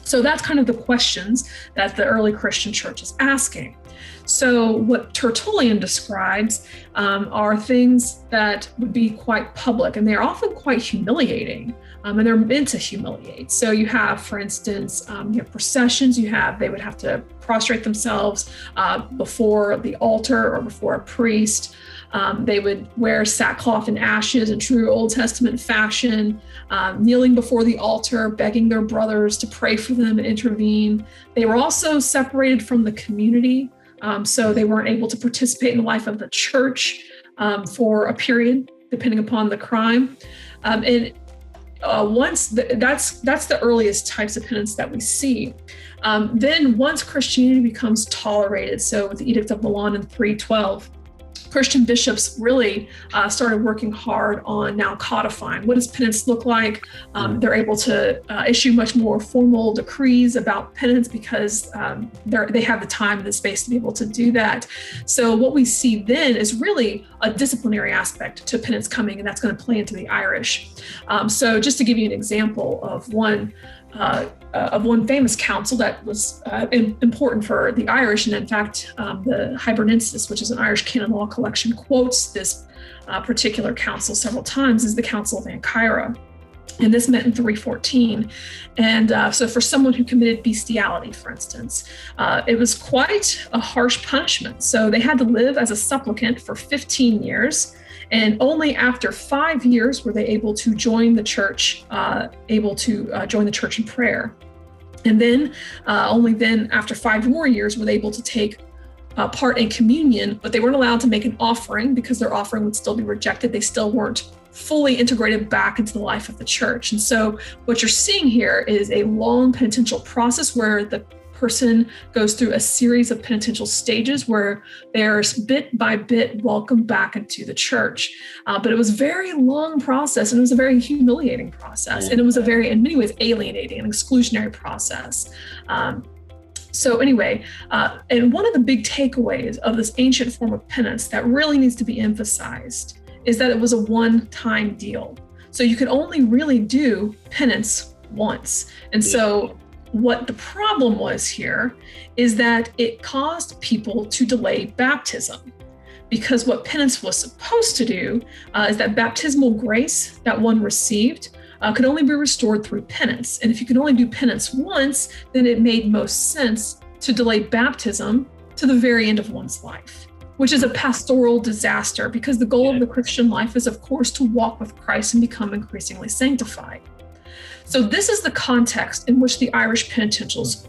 So that's kind of the questions that the early Christian church is asking. So what Tertullian describes are things that would be quite public, and they're often quite humiliating, and they're meant to humiliate. So you have, for instance, you have processions. They would have to prostrate themselves before the altar or before a priest. They would wear sackcloth and ashes in true Old Testament fashion, kneeling before the altar, begging their brothers to pray for them and intervene. They were also separated from the community, so they weren't able to participate in the life of the church for a period, depending upon the crime. That's the earliest types of penance that we see. Then once Christianity becomes tolerated, so with the Edict of Milan in 312, Christian bishops really started working hard on now codifying. What does penance look like? They're able to issue much more formal decrees about penance because they have the time and the space to be able to do that. So what we see then is really a disciplinary aspect to penance coming, and that's going to play into the Irish. So just to give you an example of one famous council that was important for the Irish, and in fact, the Hiberno-Latin, which is an Irish canon law collection, quotes this particular council several times, is the Council of Ankara. And this met in 314. And so for someone who committed bestiality, for instance, it was quite a harsh punishment. So they had to live as a supplicant for 15 years. And only after 5 years were they able to join the church, join the church in prayer. And then only then after 5 more years were they able to take part in communion, but they weren't allowed to make an offering because their offering would still be rejected. They still weren't fully integrated back into the life of the church. And so what you're seeing here is a long penitential process where the person goes through a series of penitential stages where they're bit by bit welcomed back into the church. But it was a very long process, and it was a very humiliating process. And it was a very, in many ways, alienating and exclusionary process. So anyway, and one of the big takeaways of this ancient form of penance that really needs to be emphasized is that it was a one-time deal. So you could only really do penance once. And so what the problem was here is that it caused people to delay baptism, because what penance was supposed to do is that baptismal grace that one received could only be restored through penance. And if you could only do penance once, then it made most sense to delay baptism to the very end of one's life, which is a pastoral disaster, because the goal of the Christian life is, of course, to walk with Christ and become increasingly sanctified. So this is the context in which the Irish penitentials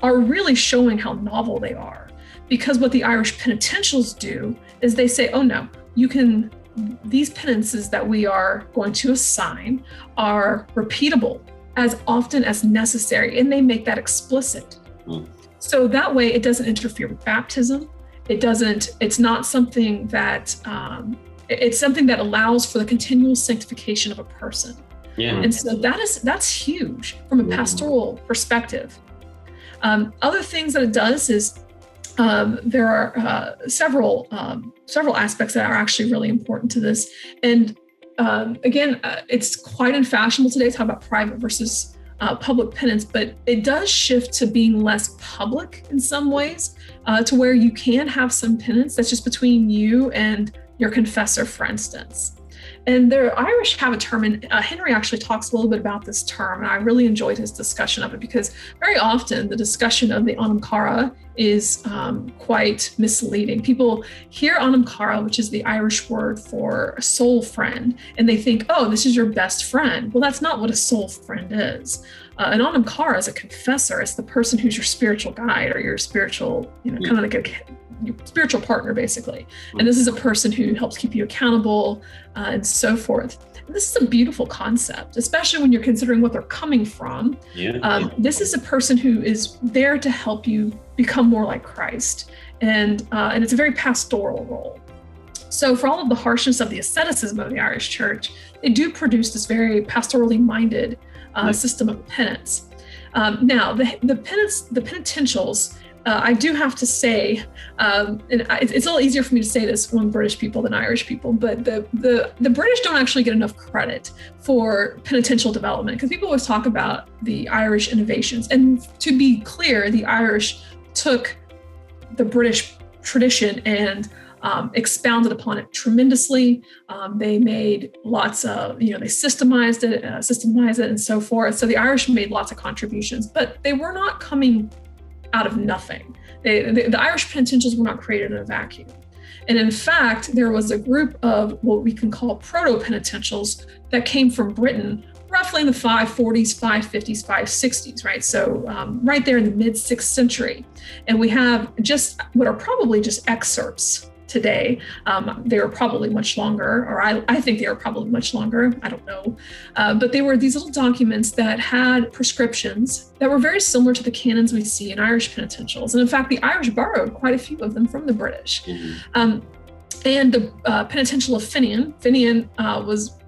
are really showing how novel they are, because what the Irish penitentials do is they say, oh no, these penances that we are going to assign are repeatable as often as necessary, and they make that explicit. So that way it doesn't interfere with baptism. It's not something that, it's something that allows for the continual sanctification of a person. And so that's huge from a pastoral perspective. Other things that it does is there are several aspects that are actually really important to this. And again, it's quite unfashionable today to talk about private versus public penance, but it does shift to being less public in some ways, to where you can have some penance that's just between you and your confessor, for instance. And the Irish have a term, and Henry actually talks a little bit about this term, and I really enjoyed his discussion of it, because very often the discussion of the anam cara is quite misleading. People hear anam cara, which is the Irish word for a soul friend, and they think, oh, this is your best friend. Well, that's not what a soul friend is. An anam cara is a confessor. It's the person who's your spiritual guide, or your spiritual, kind of like your spiritual partner, basically. And this is a person who helps keep you accountable and so forth. And this is a beautiful concept, especially when you're considering what they're coming from. This is a person who is there to help you become more like Christ. And it's a very pastoral role. So for all of the harshness of the asceticism of the Irish church, they do produce this very pastorally minded system of penance. Now, the penitentials I do have to say, and it's a little easier for me to say this among British people than Irish people, but the British don't actually get enough credit for penitential development, because people always talk about the Irish innovations. And to be clear, the Irish took the British tradition and expounded upon it tremendously. They made lots of, they systemized it and so forth. So the Irish made lots of contributions, but they were not coming out of nothing. The Irish penitentials were not created in a vacuum. And in fact, there was a group of what we can call proto-penitentials that came from Britain roughly in the 540s, 550s, 560s, right? So right there in the mid 6th century. And we have just what are probably just excerpts today. They were probably much longer, or I think they were probably much longer. I don't know. But they were these little documents that had prescriptions that were very similar to the canons we see in Irish penitentials. And in fact, the Irish borrowed quite a few of them from the British. And the penitential of Finian was,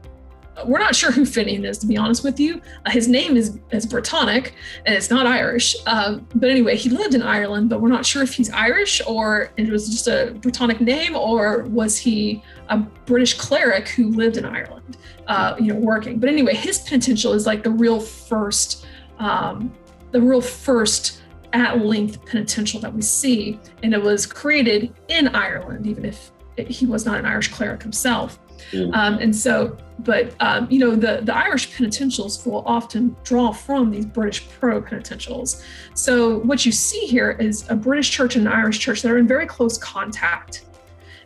we're not sure who Finian is, to be honest with you. His name is Brittonic, and it's not Irish. But anyway, he lived in Ireland, but we're not sure if he's Irish or it was just a Brittonic name, or was he a British cleric who lived in Ireland, working. But anyway, his penitential is like the real first at-length penitential that we see, and it was created in Ireland, even if he was not an Irish cleric himself. The Irish penitentials will often draw from these British proto-penitentials. So what you see here is a British church and an Irish church that are in very close contact.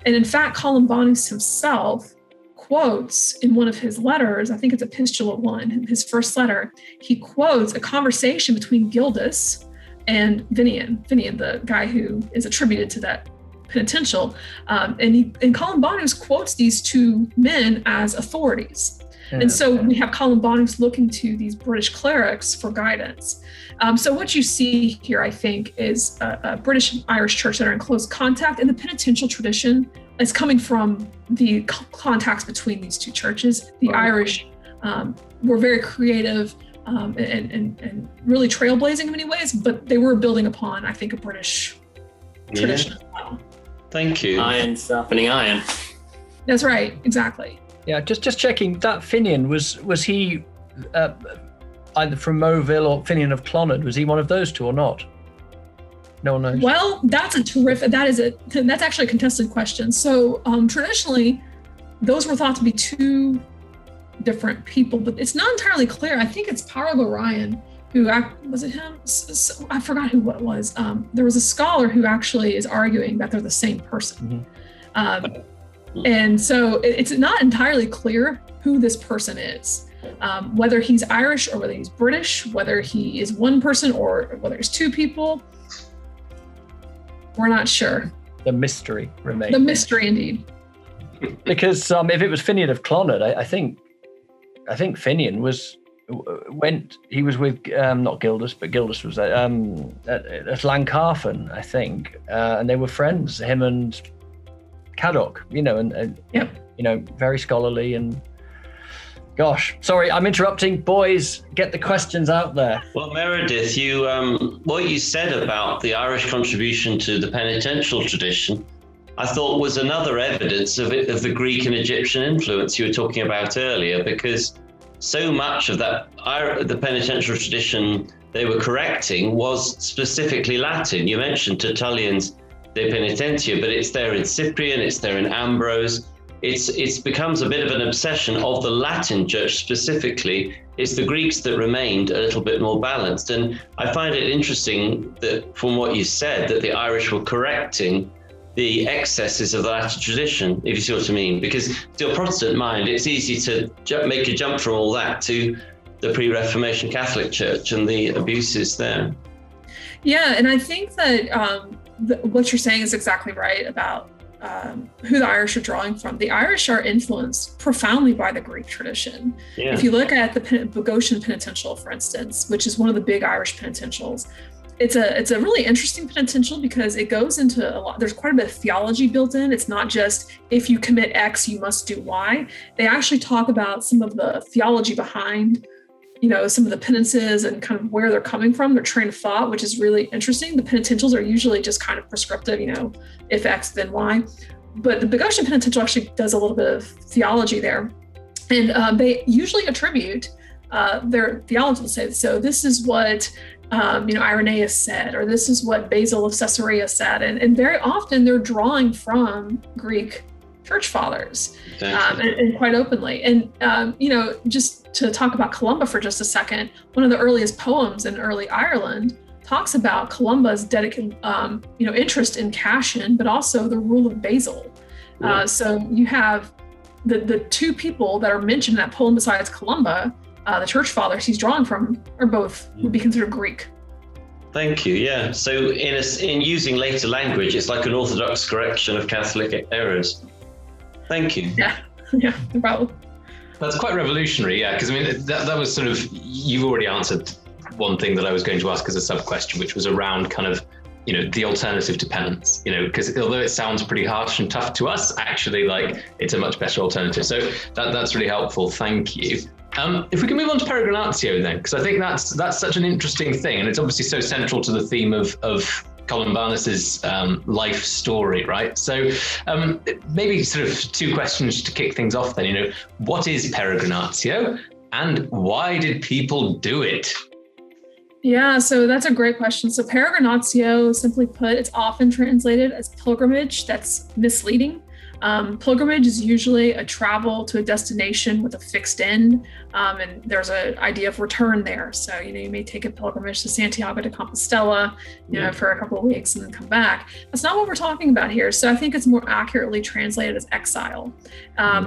And in fact, Columbanus himself quotes in one of his letters, I think it's Epistula 1, his first letter, he quotes a conversation between Gildas and Finian, the guy who is attributed to that penitential, and Columbanus quotes these two men as authorities. And so we have Columbanus looking to these British clerics for guidance. So what you see here, I think, is a British and Irish church that are in close contact, and the penitential tradition is coming from the contacts between these two churches. The Irish were very creative and really trailblazing in many ways, but they were building upon, I think, a British tradition as well. Thank you. Iron sharpening iron. That's right, exactly. Yeah, just checking, that Finian, was he either from Moville or Finian of Clonard? Was he one of those two or not? No one knows. Well, that's actually a contested question. So traditionally, those were thought to be two different people, but it's not entirely clear. I think it's Parag Orion, was it him? I forgot who it was. There was a scholar who actually is arguing that they're the same person. And so it's not entirely clear who this person is, whether he's Irish or whether he's British, whether he is one person or whether it's two people. We're not sure. The mystery remains. The mystery indeed. Because if it was Finian of Clonard, I think Finian was with not Gildas, but Gildas was at Lancarfen, I think, and they were friends, him and Caddock, very scholarly. And gosh, sorry, I'm interrupting. Boys, get the questions out there. Well, Meredith, you what you said about the Irish contribution to the penitential tradition, I thought was another evidence of the Greek and Egyptian influence you were talking about earlier, because so much of that, the penitential tradition they were correcting was specifically Latin. You mentioned Tertullian's De Penitentia, but it's there in Cyprian, it's there in Ambrose. It becomes a bit of an obsession of the Latin church specifically. It's the Greeks that remained a little bit more balanced. And I find it interesting that from what you said, that the Irish were correcting the excesses of the Latin tradition, if you see what I mean, because to your Protestant mind, it's easy to make a jump from all that to the pre-Reformation Catholic Church and the abuses there. Yeah, and I think that what you're saying is exactly right about who the Irish are drawing from. The Irish are influenced profoundly by the Greek tradition. Yeah. If you look at the Bogosian Penitential, for instance, which is one of the big Irish penitentials, it's a really interesting penitential because it goes into a lot. There's quite a bit of theology built in. It's not just if you commit X, you must do Y. They actually talk about some of the theology behind some of the penances and kind of where they're coming from, their train of thought, which is really interesting. The penitentials are usually just kind of prescriptive, if X, then Y. But the Bogosian Penitential actually does a little bit of theology there. And they usually attribute their theology to say, so this is what, Irenaeus said, or this is what Basil of Caesarea said. And very often they're drawing from Greek church fathers and quite openly. And, just to talk about Columba for just a second, one of the earliest poems in early Ireland talks about Columba's interest in Cassian, but also the rule of Basil. So you have the two people that are mentioned in that poem besides Columba, the church fathers he's drawing from, are both would be considered Greek. Thank you. Yeah. So in using later language, it's like an orthodox correction of Catholic errors. Thank you. Yeah, no problem. That's quite revolutionary, yeah, because I mean, that was sort of, you've already answered one thing that I was going to ask as a sub-question, which was around kind of, the alternative to penance, because although it sounds pretty harsh and tough to us, actually, like, it's a much better alternative. So that's really helpful. Thank you. If we can move on to Peregrinatio then, because I think that's such an interesting thing, and it's obviously so central to the theme of Columbanus's life story, right? So maybe sort of two questions to kick things off then, what is Peregrinatio and why did people do it? Yeah, so that's a great question. So Peregrinatio, simply put, it's often translated as pilgrimage. That's misleading. Pilgrimage is usually a travel to a destination with a fixed end, and there's an idea of return there. So, you may take a pilgrimage to Santiago de Compostela, for a couple of weeks and then come back. That's not what we're talking about here. So I think it's more accurately translated as exile.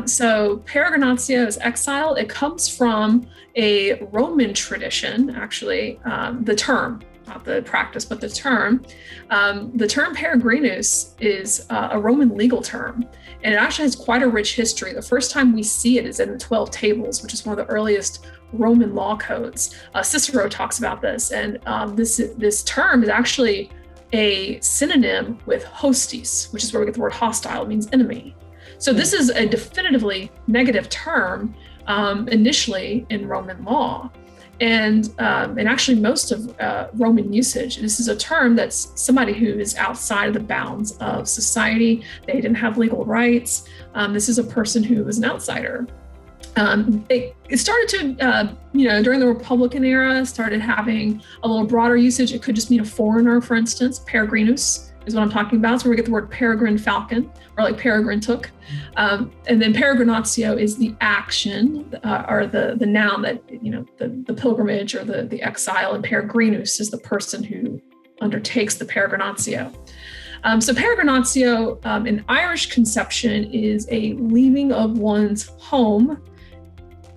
So Peregrinatio is exile. It comes from a Roman tradition, actually, the term. Not the practice, but the term. The term peregrinus is a Roman legal term, and it actually has quite a rich history. The first time we see it is in the 12 Tables, which is one of the earliest Roman law codes. Cicero talks about this, and this term is actually a synonym with hostis, which is where we get the word hostile. It means enemy. So this is a definitively negative term initially in Roman law. And actually most of Roman usage, this is a term that's somebody who is outside of the bounds of society. They didn't have legal rights. This is a person who was an outsider. It started to, during the Republican era, started having a little broader usage. It could just mean a foreigner, for instance. Peregrinus is what I'm talking about. So we get the word peregrine falcon, or like peregrine took. And then peregrinatio is the action, or the noun that, the pilgrimage or the exile, and peregrinus is the person who undertakes the peregrinatio. So peregrinatio in Irish conception is a leaving of one's home,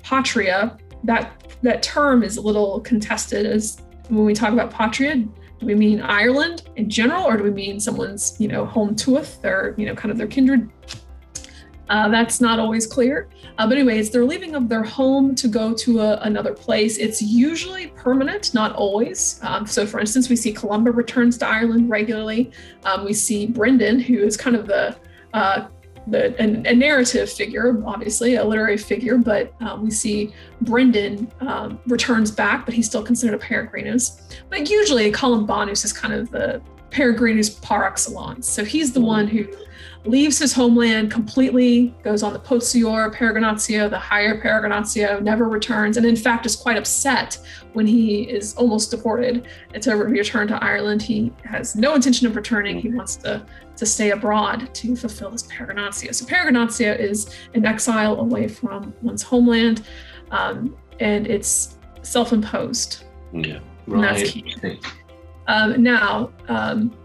patria. That term is a little contested, as when we talk about patria. Do we mean Ireland in general, or do we mean someone's, home tuath, or, kind of their kindred? That's not always clear. But anyway, it's their leaving of their home to go to another place. It's usually permanent, not always. So for instance, we see Columba returns to Ireland regularly. We see Brendan, who is kind of a narrative figure, obviously a literary figure, but we see Brendan returns back, but he's still considered a peregrinus. But usually Columbanus is kind of the peregrinus par excellence. So he's the one who leaves his homeland completely, goes on the posterior peregrinatio, the higher peregrinatio, never returns, and in fact is quite upset when he is almost deported to return to Ireland. He has no intention of returning. He wants to stay abroad to fulfill his peregrinatio. So peregrinatio is an exile away from one's homeland, and it's self-imposed. Yeah, right. And that's key. Now,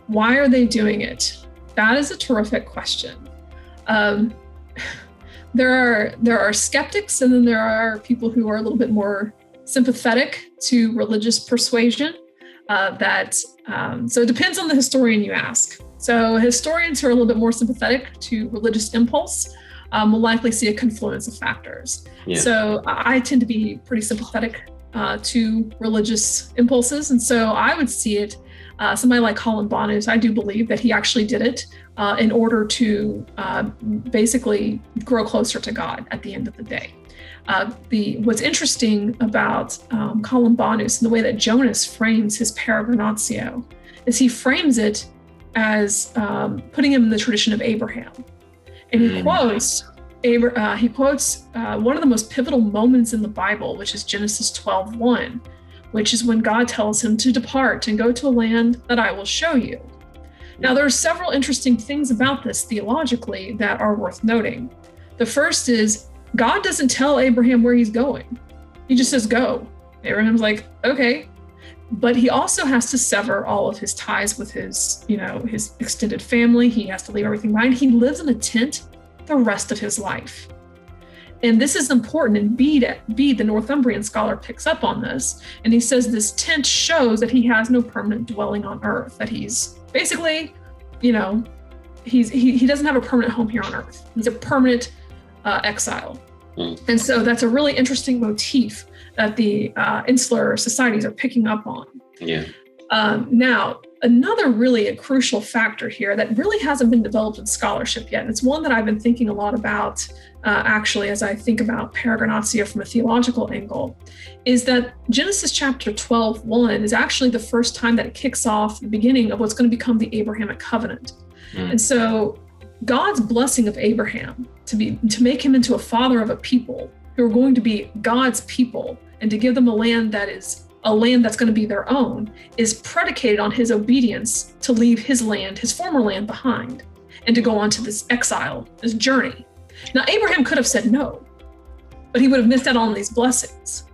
why are they doing it? That is a terrific question. There are skeptics, and then there are people who are a little bit more sympathetic to religious persuasion. So it depends on the historian you ask. So historians who are a little bit more sympathetic to religious impulse will likely see a confluence of factors. Yeah. So I tend to be pretty sympathetic to religious impulses, and so I would see it somebody like Columbanus, I do believe that he actually did it in order to basically grow closer to God at the end of the day. What's interesting about Columbanus and the way that Jonas frames his Peregrinatio is he frames it as putting him in the tradition of Abraham. And he quotes one of the most pivotal moments in the Bible, which is Genesis 12:1, which is when God tells him to depart and go to a land that I will show you. Now, there are several interesting things about this theologically that are worth noting. The first is God doesn't tell Abraham where he's going. He just says, go. Abraham's like, okay. But he also has to sever all of his ties with his extended family. He has to leave everything behind. He lives in a tent the rest of his life. And this is important. And Bede, the Northumbrian scholar, picks up on this. And he says this tent shows that he has no permanent dwelling on earth, that he's basically, he doesn't have a permanent home here on earth. He's a permanent exile. And so that's a really interesting motif that the insular societies are picking up on. Yeah. Now, another really crucial factor here that really hasn't been developed in scholarship yet, and it's one that I've been thinking a lot about actually as I think about Peregrinatio from a theological angle, is that Genesis chapter 12:1 is actually the first time that it kicks off the beginning of what's going to become the Abrahamic covenant. And so God's blessing of Abraham to make him into a father of a people who are going to be God's people and to give them a land that's going to be their own is predicated on his obedience to leave his land, his former land, behind and to go on to this exile, this journey. Now, Abraham could have said no, but he would have missed out on these blessings.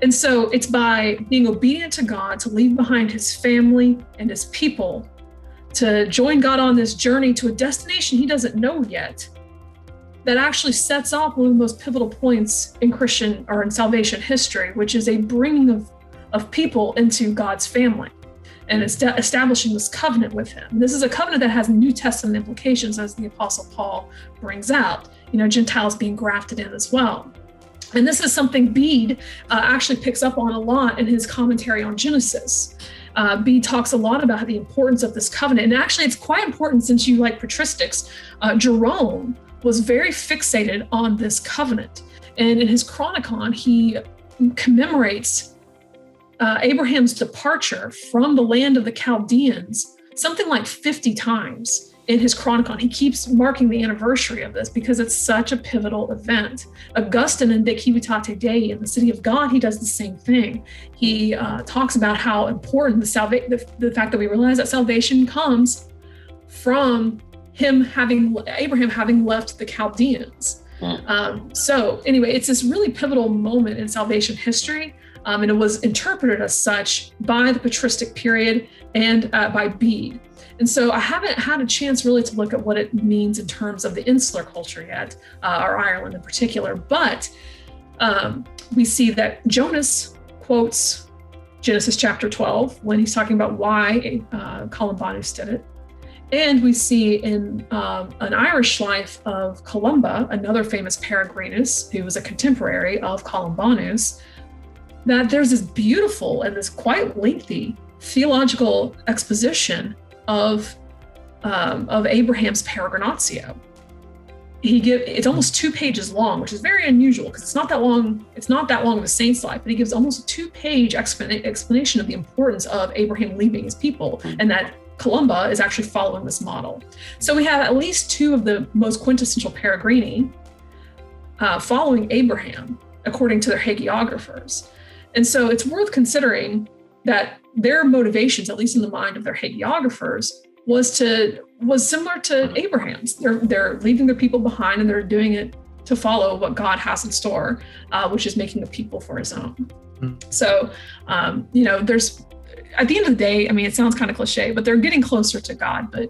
And so it's by being obedient to God to leave behind his family and his people to join God on this journey to a destination he doesn't know yet, that actually sets off one of the most pivotal points in Christian or in salvation history, which is a bringing of people into God's family and establishing this covenant with him. This is a covenant that has New Testament implications, as the Apostle Paul brings out, Gentiles being grafted in as well. And this is something Bede actually picks up on a lot in his commentary on Genesis. Bede talks a lot about the importance of this covenant. And actually, it's quite important since you like patristics. Jerome was very fixated on this covenant. And in his Chronicon, he commemorates Abraham's departure from the land of the Chaldeans something like 50 times in his Chronicon. He keeps marking the anniversary of this because it's such a pivotal event. Augustine in De Civitate Dei, in the City of God, he does the same thing. He talks about how important the fact that we realize that salvation comes from Abraham having left the Chaldeans. So anyway, it's this really pivotal moment in salvation history. And it was interpreted as such by the patristic period and by Bede. And so I haven't had a chance really to look at what it means in terms of the insular culture yet, or Ireland in particular. But we see that Jonas quotes Genesis chapter 12 when he's talking about why Columbanus did it. And we see in an Irish life of Columba, another famous Peregrinus, who was a contemporary of Columbanus, that there's this beautiful and this quite lengthy theological exposition of Abraham's Peregrinatio. It's almost 2 pages long, which is very unusual because it's not that long. It's not that long of a saint's life, but he gives almost a 2-page explanation of the importance of Abraham leaving his people and that Columba is actually following this model. So we have at least 2 of the most quintessential Peregrini following Abraham, according to their hagiographers. And so it's worth considering that their motivations, at least in the mind of their hagiographers, was similar to Abraham's. They're leaving their people behind and they're doing it to follow what God has in store, which is making a people for his own. So, there's, at the end of the day, it sounds kind of cliche, but they're getting closer to God. But,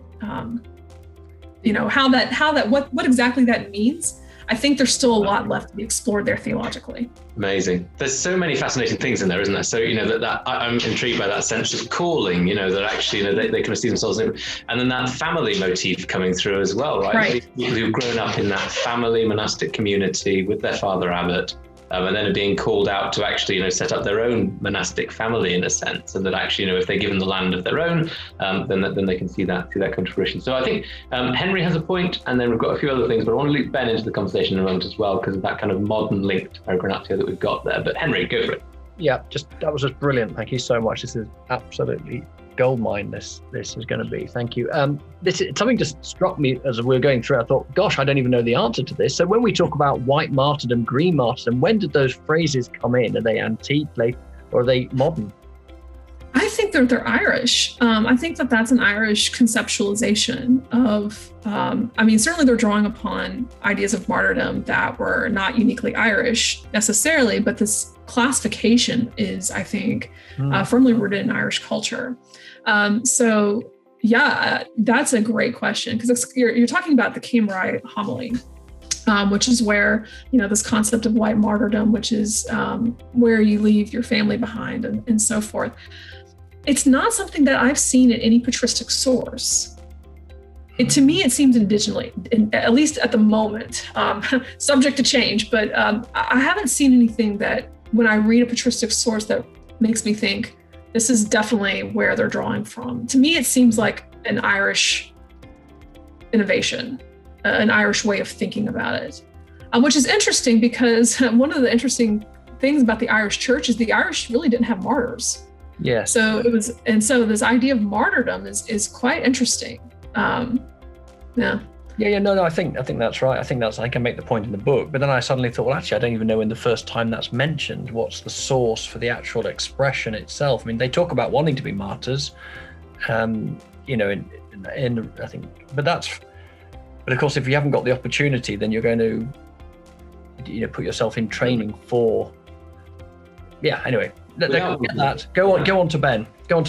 what exactly that means, I think there's still a lot left to be explored there theologically. Amazing. There's so many fascinating things in there, isn't there? So, that I'm intrigued by that sense of calling, that actually, they kind of see themselves in, and then that family motif coming through as well, right? People who've grown up in that family monastic community with their father abbot, and then are being called out to actually, set up their own monastic family in a sense, and that actually, if they're given the land of their own, then they can see that come to fruition. So I think Henry has a point, and then we've got a few other things, but I want to loop Ben into the conversation in a moment as well, because of that kind of modern link to Peregrinatio that we've got there. But Henry, go for it. Yeah, that was just brilliant. Thank you so much. This is absolutely goldmine. This is going to be. Thank you. Something just struck me as we were going through. I thought, gosh, I don't even know the answer to this. So when we talk about white martyrdom, green martyrdom, when did those phrases come in? Are they antique, or are they modern? I think they're Irish. I think that's an Irish conceptualization of, certainly they're drawing upon ideas of martyrdom that were not uniquely Irish necessarily, but this classification is, I think, firmly rooted in Irish culture. So yeah, that's a great question, because you're talking about the Cambrai homily, which is where, this concept of white martyrdom, which is where you leave your family behind and so forth. It's not something that I've seen in any patristic source. To me, it seems indigently, at least at the moment, subject to change, but I haven't seen anything that when I read a patristic source that makes me think this is definitely where they're drawing from. To me, it seems like an Irish innovation, an Irish way of thinking about it, which is interesting because one of the interesting things about the Irish church is the Irish really didn't have martyrs. Yeah. So this idea of martyrdom is quite interesting. Yeah. No, I think that's right. I can make the point in the book, but then I suddenly thought, well, actually, I don't even know when the first time that's mentioned. What's the source for the actual expression itself? I mean, they talk about wanting to be martyrs, in I think, but of course, if you haven't got the opportunity, then you're going to, put yourself in training for. Yeah. Anyway. Go on to Ben. I'm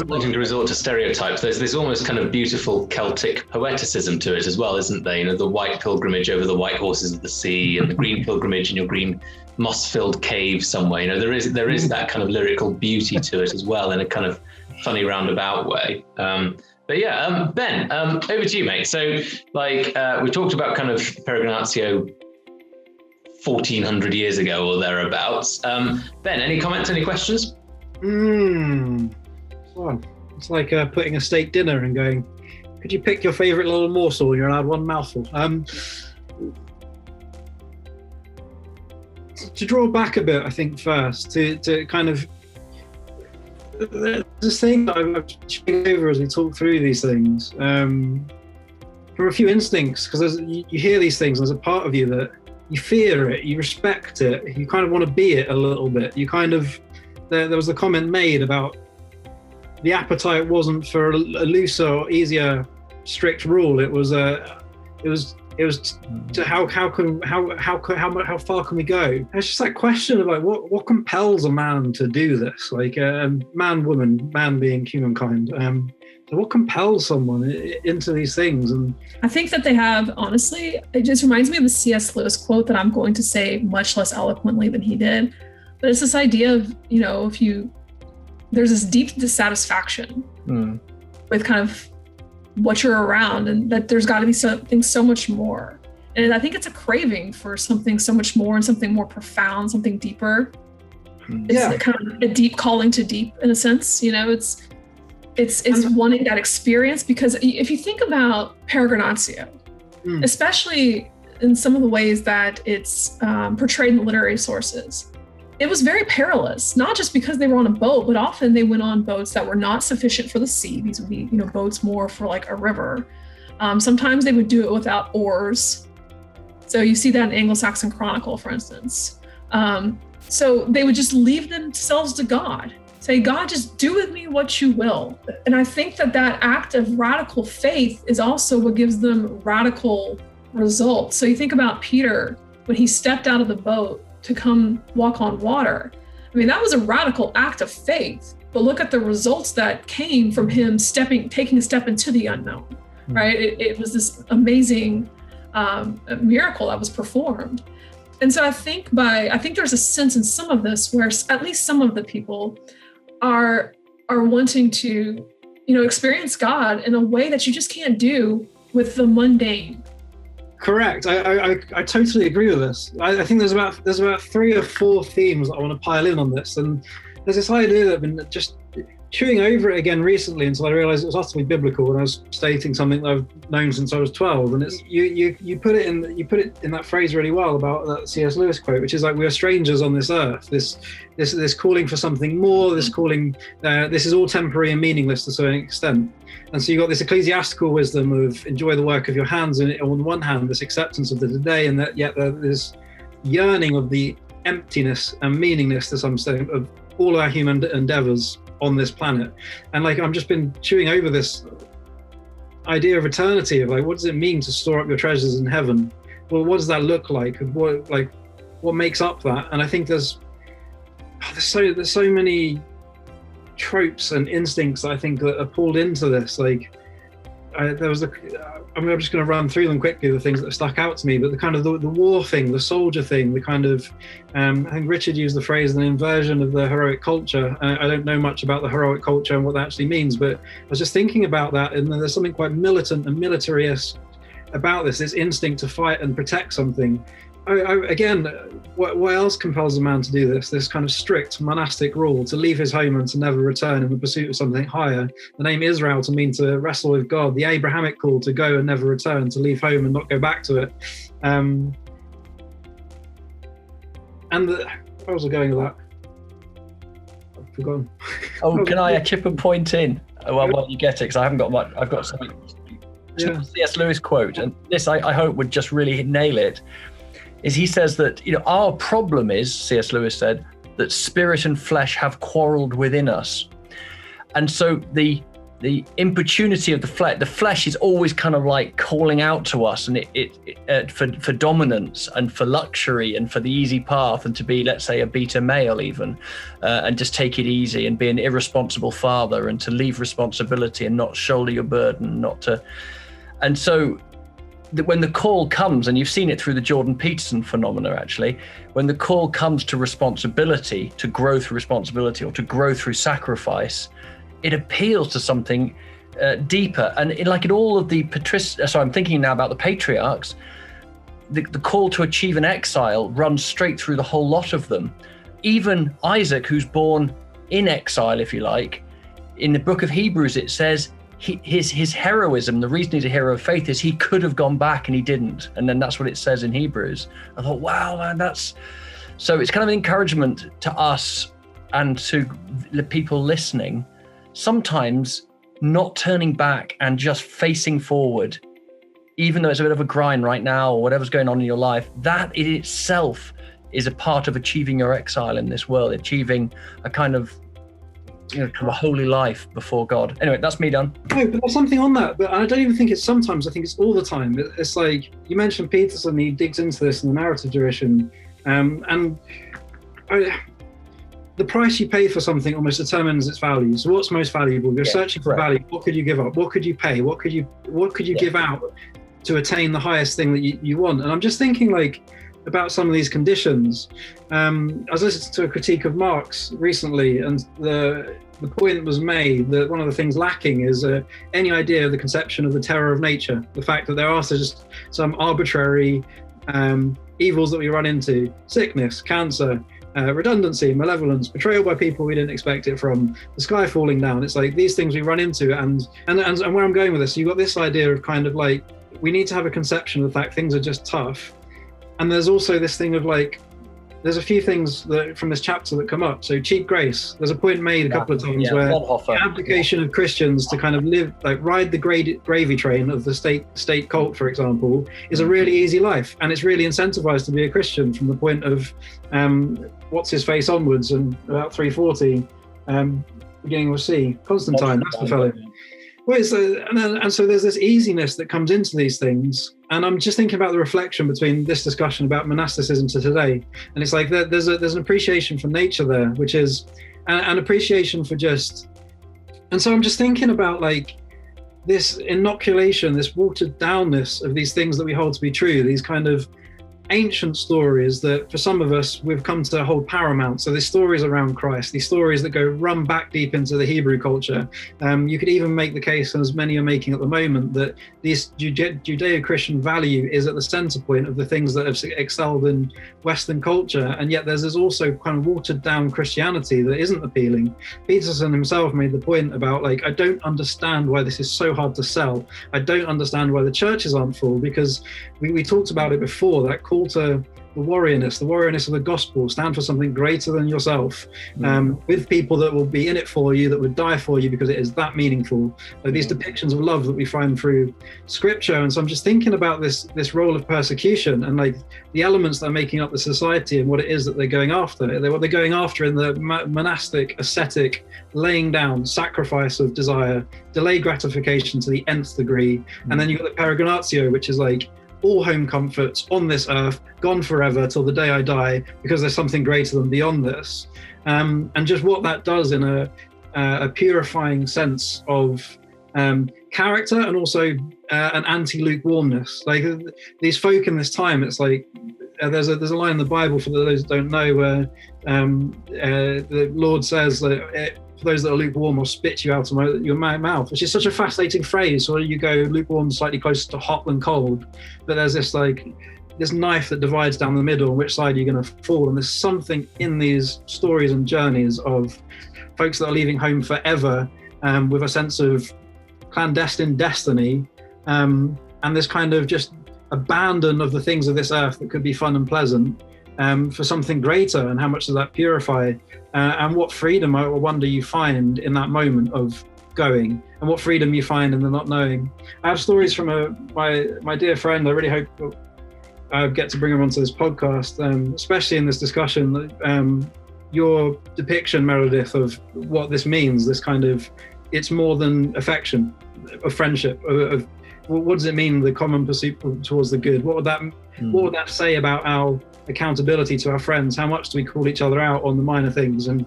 wanting to resort to stereotypes. There's this almost kind of beautiful Celtic poeticism to it as well, isn't there? The white pilgrimage over the white horses of the sea, and the green pilgrimage in your green moss-filled cave somewhere. There is that kind of lyrical beauty to it as well, in a kind of funny roundabout way. But yeah, Ben, over to you, mate. So, we talked about kind of Peregrinatio 1,400 years ago or thereabouts. Ben, any comments, any questions? It's like putting a steak dinner and going, could you pick your favourite little morsel and you're allowed one mouthful? To draw back a bit, I think first, to kind of, this thing that I'm checking over as we talk through these things, from a few instincts, because you hear these things, there's a part of you that you fear it, you respect it, you kind of want to be it a little bit. You kind of, there was the comment made about the appetite wasn't for a looser or easier strict rule. It was to how far can we go? It's just that question of what compels a man to do this? Man, woman, man being humankind. So what compels someone into these things? And I think that they have, honestly, it just reminds me of the C.S. Lewis quote that I'm going to say much less eloquently than he did. But it's this idea of, there's this deep dissatisfaction with kind of what you're around, and that there's got to be something so much more. And I think it's a craving for something so much more and something more profound, something deeper. It's kind of a deep calling to deep, in a sense. It's wanting that experience, because if you think about Peregrinatio, especially in some of the ways that it's portrayed in the literary sources, it was very perilous, not just because they were on a boat, but often they went on boats that were not sufficient for the sea. These would be, boats more for like a river. Sometimes they would do it without oars. So you see that in Anglo-Saxon Chronicle, for instance. So they would just leave themselves to God. Say, God, just do with me what you will. And I think that act of radical faith is also what gives them radical results. So you think about Peter, when he stepped out of the boat to come walk on water. I mean, that was a radical act of faith, but look at the results that came from him taking a step into the unknown, right? It was this amazing miracle that was performed. And so I think there's a sense in some of this where at least some of the people are wanting to, experience God in a way that you just can't do with the mundane. Correct. I totally agree with this. I think there's about 3 or 4 themes that I want to pile in on this, and there's this idea that I've been just chewing over it again recently until I realised it was utterly biblical when I was stating something that I've known since I was 12. And it's you put it in that phrase really well about that C.S. Lewis quote, which is like, we are strangers on this earth. This calling for something more. This calling. This is all temporary and meaningless to a certain extent. And so you've got this ecclesiastical wisdom of enjoy the work of your hands, and on one hand, this acceptance of the today, and that yet this yearning of the emptiness and meaningless, to some extent, of all our human endeavours on this planet. And like, I've just been chewing over this idea of eternity, of like, what does it mean to store up your treasures in heaven? Well, what does that look like? What makes up that? And I think there's so many tropes and instincts that I think that are pulled into this. Like, I'm just going to run through them quickly, the things that stuck out to me, but the kind of the war thing, the soldier thing, the kind of, I think Richard used the phrase, an inversion of the heroic culture. I don't know much about the heroic culture and what that actually means, but I was just thinking about that, and there's something quite militant and military-esque about this instinct to fight and protect something. Again, what else compels a man to do this? This kind of strict monastic rule to leave his home and to never return in the pursuit of something higher. The name Israel to mean to wrestle with God. The Abrahamic call to go and never return, to leave home and not go back to it. Where was I going with that? I've forgotten. Oh, can I chip a point in? While you get it, because I haven't got much. I've got something. Yeah. C.S. Lewis quote, and this I hope would just really nail it. Is he says that, our problem is, C.S. Lewis said, that spirit and flesh have quarreled within us. And so the importunity of the flesh is always kind of like calling out to us, and for dominance and for luxury and for the easy path, and to be, let's say, a beta male even, and just take it easy and be an irresponsible father, and to leave responsibility and not shoulder your burden, and so when the call comes, and you've seen it through the Jordan Peterson phenomena, actually, when the call comes to responsibility, to grow through responsibility or to grow through sacrifice, it appeals to something deeper. And in all of the so I'm thinking now about the patriarchs, the call to achieve an exile runs straight through the whole lot of them. Even Isaac, who's born in exile, if you like, in the book of Hebrews, it says, his heroism, the reason he's a hero of faith, is he could have gone back and he didn't. And then that's what it says in Hebrews. I thought, wow, man, so it's kind of an encouragement to us and to the people listening, sometimes not turning back and just facing forward, even though it's a bit of a grind right now or whatever's going on in your life. That in itself is a part of achieving your exile in this world, achieving a kind of a holy life before God. Anyway, that's me done. No, but there's something on that. But I don't even think it's sometimes. I think it's all the time. It's like you mentioned Peterson. He digs into this in the narrative tradition, the price you pay for something almost determines its value. So what's most valuable? You're searching for value. What could you give up? What could you pay? What could you give out to attain the highest thing that you want? And I'm just thinking about some of these conditions. I was listening to a critique of Marx recently, and the point was made that one of the things lacking is any idea of the conception of the terror of nature, the fact that there are just some arbitrary evils that we run into: sickness, cancer, redundancy, malevolence, betrayal by people we didn't expect it from, the sky falling down. It's like these things we run into, and where I'm going with this, you've got this idea of kind of like, we need to have a conception of the fact things are just tough. And there's also this thing of there's a few things that from this chapter that come up. So cheap grace, there's a point made a couple of times where the application of Christians to kind of ride the gravy train of the state cult, for example, is a really easy life. And it's really incentivized to be a Christian from the point of what's his face onwards, and about 340, beginning with C, Constantine, that's the fellow. Well, and so there's this easiness that comes into these things, and I'm just thinking about the reflection between this discussion about monasticism to today, and it's like there's an appreciation for nature there, which is an appreciation for just, and so I'm just thinking about this inoculation, this watered downness of these things that we hold to be true, these kind of ancient stories that for some of us we've come to hold paramount. So these stories around Christ, these stories that run back deep into the Hebrew culture. You could even make the case, as many are making at the moment, that this Judeo-Christian value is at the center point of the things that have excelled in Western culture, and yet there's also kind of watered down Christianity that isn't appealing. Peterson himself made the point about, like, I don't understand why this is so hard to sell. I don't understand why the churches aren't full, because we talked about it before, that call to the warriorness of the gospel, stand for something greater than yourself, with people that will be in it for you, that would die for you, because it is that meaningful. Like these depictions of love that we find through scripture. And so I'm just thinking about this role of persecution and like the elements that are making up the society and what it is that they're going after. What they're going after in the monastic, ascetic, laying down, sacrifice of desire, delayed gratification to the nth degree. And then you've got the Peregrinatio, which is like, all home comforts on this earth, gone forever till the day I die, because there's something greater than beyond this. And just what that does in a purifying sense of character, and also an anti-lukewarmness. Like these folk in this time, it's like there's a line in the Bible, for those that don't know, where the Lord says that for those that are lukewarm, I'll spit you out of your mouth, which is such a fascinating phrase. So you go lukewarm, slightly closer to hot than cold, but there's this knife that divides down the middle, on which side you're going to fall. And there's something in these stories and journeys of folks that are leaving home forever, with a sense of clandestine destiny, and this kind of just abandon of the things of this earth that could be fun and pleasant, for something greater. And how much does that purify? And what freedom, I wonder, you find in that moment of going, and what freedom you find in the not knowing. I have stories from my dear friend. I really hope I get to bring her onto this podcast, especially in this discussion. Your depiction, Meredith, of what this means, this kind of, it's more than affection, of friendship, of what does it mean, the common pursuit towards the good? What would that say about our accountability to our friends? How much do we call each other out on the minor things? And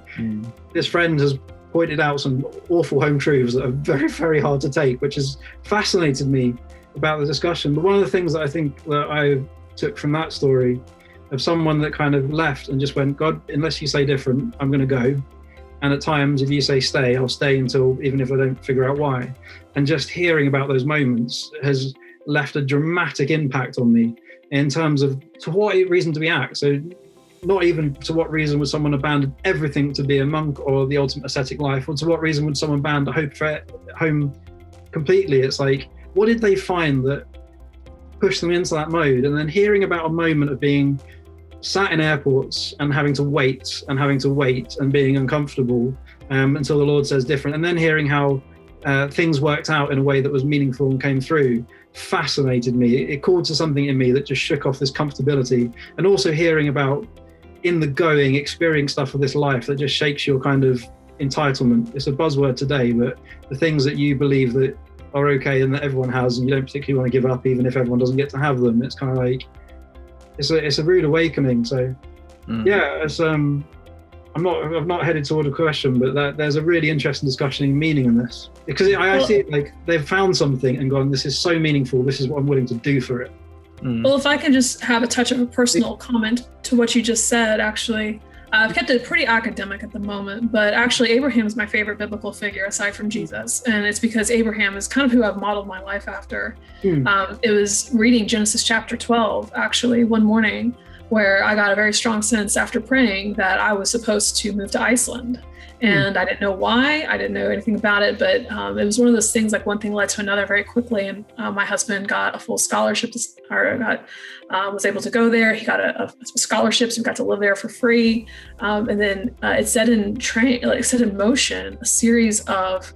this friend has pointed out some awful home truths that are very, very hard to take, which has fascinated me about the discussion. But one of the things that I think that I took from that story, of someone that kind of left and just went, God, unless you say different, I'm going to go. And at times, if you say stay, I'll stay until, even if I don't figure out why. And just hearing about those moments has left a dramatic impact on me in terms of to what reason do we act? So not even to what reason would someone abandon everything to be a monk or the ultimate ascetic life, or to what reason would someone abandon home completely? It's like, what did they find that pushed them into that mode? And then hearing about a moment of being sat in airports and having to wait and being uncomfortable until the Lord says different, and then hearing how things worked out in a way that was meaningful and came through, fascinated me. It called to something in me that just shook off this comfortability. And also hearing about in the going, experiencing stuff of this life that just shakes your kind of entitlement. It's a buzzword today, but the things that you believe that are okay and that everyone has, and you don't particularly want to give up even if everyone doesn't get to have them. It's kind of like, it's a rude awakening. So yeah, it's I've not headed toward a question, but there's a really interesting discussion and meaning in this, because I see it like they've found something and gone, this is so meaningful, this is what I'm willing to do for it. Well, if I can just have a touch of a personal comment to what you just said, actually, I've kept it pretty academic at the moment, but actually Abraham is my favorite biblical figure aside from Jesus. And it's because Abraham is kind of who I've modeled my life after. It was reading Genesis chapter 12, actually, one morning, where I got a very strong sense after praying that I was supposed to move to Iceland. And I didn't know why, I didn't know anything about it, but it was one of those things, like one thing led to another very quickly. And my husband got a full scholarship, was able to go there. He got a scholarship, so we got to live there for free. And then it set in motion a series of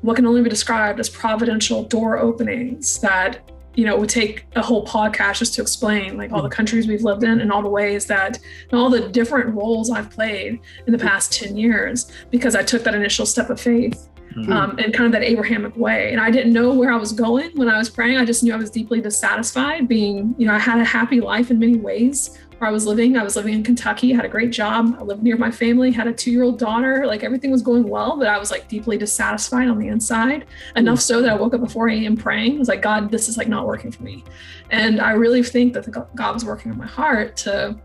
what can only be described as providential door openings that, you know, it would take a whole podcast just to explain, like, all the countries we've lived in and all the ways that, and all the different roles I've played in the past 10 years, because I took that initial step of faith in kind of that Abrahamic way. And I didn't know where I was going when I was praying. I just knew I was deeply dissatisfied being, you know, I had a happy life in many ways where I was living in Kentucky, had a great job. I lived near my family, had a 2-year-old daughter. Like everything was going well, but I was like deeply dissatisfied on the inside, enough so that I woke up at 4 a.m. praying. I was like, God, this is like not working for me. And I really think that God was working on my heart to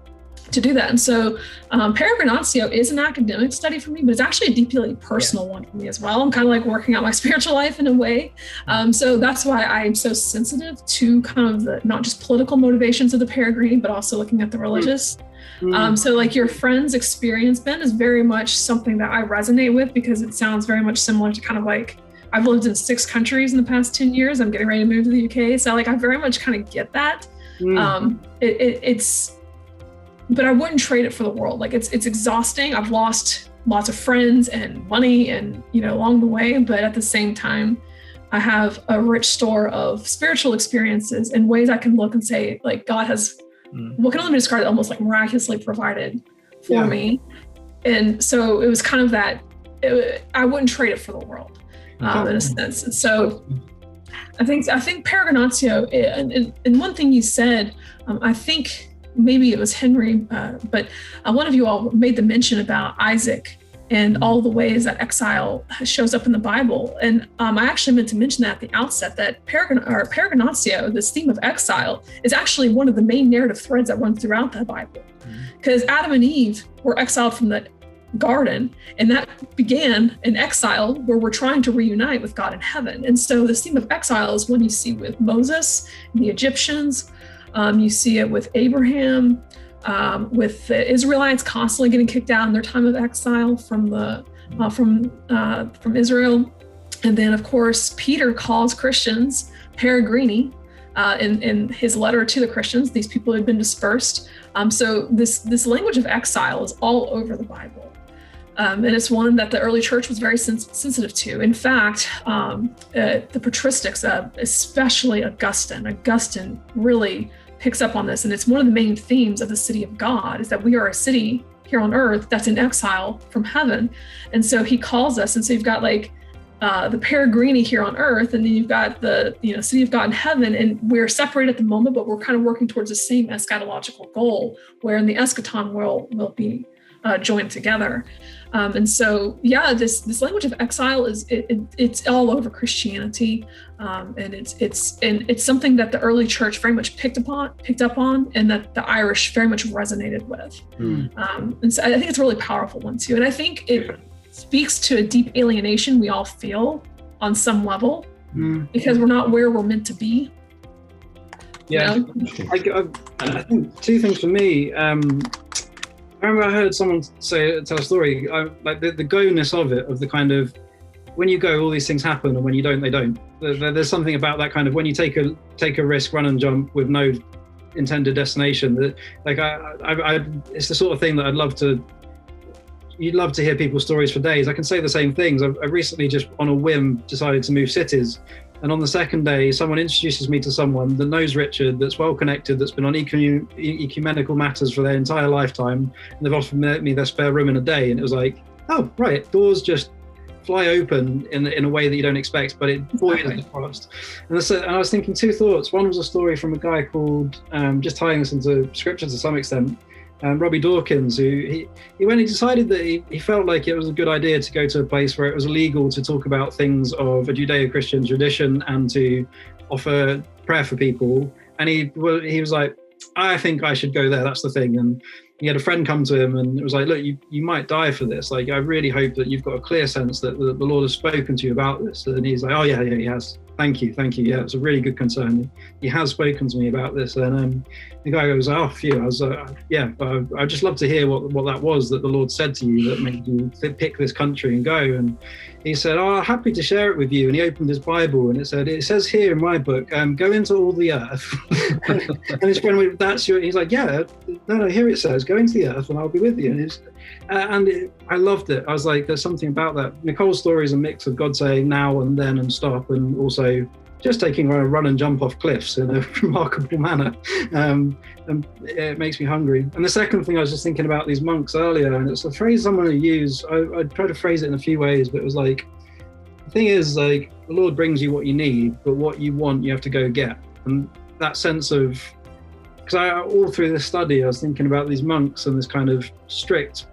do that. And so Peregrinatio is an academic study for me, but it's actually a deeply personal one for me as well. I'm kind of like working out my spiritual life in a way. So that's why I'm so sensitive to kind of the not just political motivations of the peregrini, but also looking at the religious. So like your friend's experience, Ben, is very much something that I resonate with, because it sounds very much similar to kind of like, I've lived in 6 countries in the past 10 years. I'm getting ready to move to the UK. So like, I very much kind of get that. But I wouldn't trade it for the world. Like it's exhausting. I've lost lots of friends and money and, along the way, but at the same time, I have a rich store of spiritual experiences and ways I can look and say, like, God has, what can only be described almost like miraculously provided for me. And so it was kind of that, I wouldn't trade it for the world in a sense. And so I think Peregrinatio, and one thing you said, I think, maybe it was Henry, but one of you all made the mention about Isaac and all the ways that exile shows up in the Bible. And I actually meant to mention that at the outset, that Peregrinatio, this theme of exile, is actually one of the main narrative threads that run throughout the Bible. Because Adam and Eve were exiled from the garden, and that began in exile where we're trying to reunite with God in heaven. And so this theme of exile is one you see with Moses and the Egyptians. You see it with Abraham, with the Israelites constantly getting kicked out in their time of exile from Israel. And then, of course, Peter calls Christians peregrini in his letter to the Christians, these people who had been dispersed. So this language of exile is all over the Bible. And it's one that the early church was very sensitive to. In fact, the patristics, especially Augustine really picks up on this. And it's one of the main themes of the city of God, is that we are a city here on earth that's in exile from heaven. And so he calls us. And so you've got like the peregrini here on earth, and then you've got the city of God in heaven. And we're separated at the moment, but we're kind of working towards the same eschatological goal, where in the eschaton we'll be joined together. And so, this language of exile it's all over Christianity, and it's something that the early church very much picked up on, and that the Irish very much resonated with. And so I think it's a really powerful one too. And I think it speaks to a deep alienation we all feel on some level, because we're not where we're meant to be. I think 2 things for me. I remember I heard someone tell a story, like the go-ness of it, of the kind of, when you go, all these things happen, and when you don't, they don't. There's something about that kind of, when you take a risk, run and jump with no intended destination, that like it's the sort of thing that you'd love to hear people's stories for days. I can say the same things. I recently just on a whim decided to move cities. And on the second day, someone introduces me to someone that knows Richard, that's well connected, that's been on ecumenical matters for their entire lifetime. And they've offered me their spare room in a day. And it was like, oh, right, doors just fly open in a way that you don't expect, but it buoys the past. And I was thinking 2 thoughts. One was a story from a guy called, just tying this into scripture to some extent, Robbie Dawkins, who when he decided that he felt like it was a good idea to go to a place where it was illegal to talk about things of a Judeo-Christian tradition and to offer prayer for people, and he was like, I think I should go there, that's the thing. And he had a friend come to him and it was like, look, you might die for this, like I really hope that you've got a clear sense that the Lord has spoken to you about this. And he's like, oh yeah, he has. Thank you. Yeah, it's a really good concern. He has spoken to me about this. And the guy goes, oh, phew. I was, I'd just love to hear what that was that the Lord said to you that made you pick this country and go. And he said, oh, happy to share it with you. And he opened his Bible and it says here in my book, go into all the earth. And it's when he's like, yeah, no, here it says, go into the earth and I'll be with you. And I loved it. I was like, there's something about that. Nicole's story is a mix of God saying now and then and stop, and also just taking a run and jump off cliffs in a remarkable manner. And it makes me hungry. And the second thing, I was just thinking about these monks earlier, and it's a phrase someone used. I tried to phrase it in a few ways, but it was like, the thing is, like, the Lord brings you what you need, but what you want, you have to go get. And that sense of because all through this study, I was thinking about these monks and this kind of strict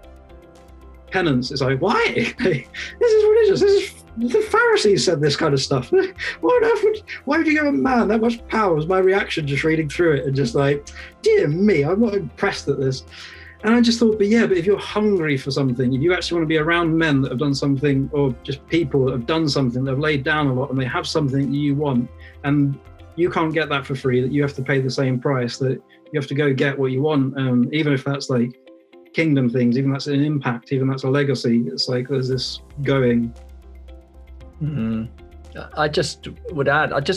penance. It's like, why? This is religious. The Pharisees said this kind of stuff. Why on earth why would you give a man that much power? Was my reaction just reading through it and just like, dear me, I'm not impressed at this. And I just thought, but if you're hungry for something, if you actually want to be around men that have done something, or just people that have done something, that have laid down a lot, and they have something you want, and you can't get that for free, that you have to pay the same price, that you have to go get what you want, even if that's like kingdom things, even that's an impact, even that's a legacy. It's like there's this going. Mm-hmm. I just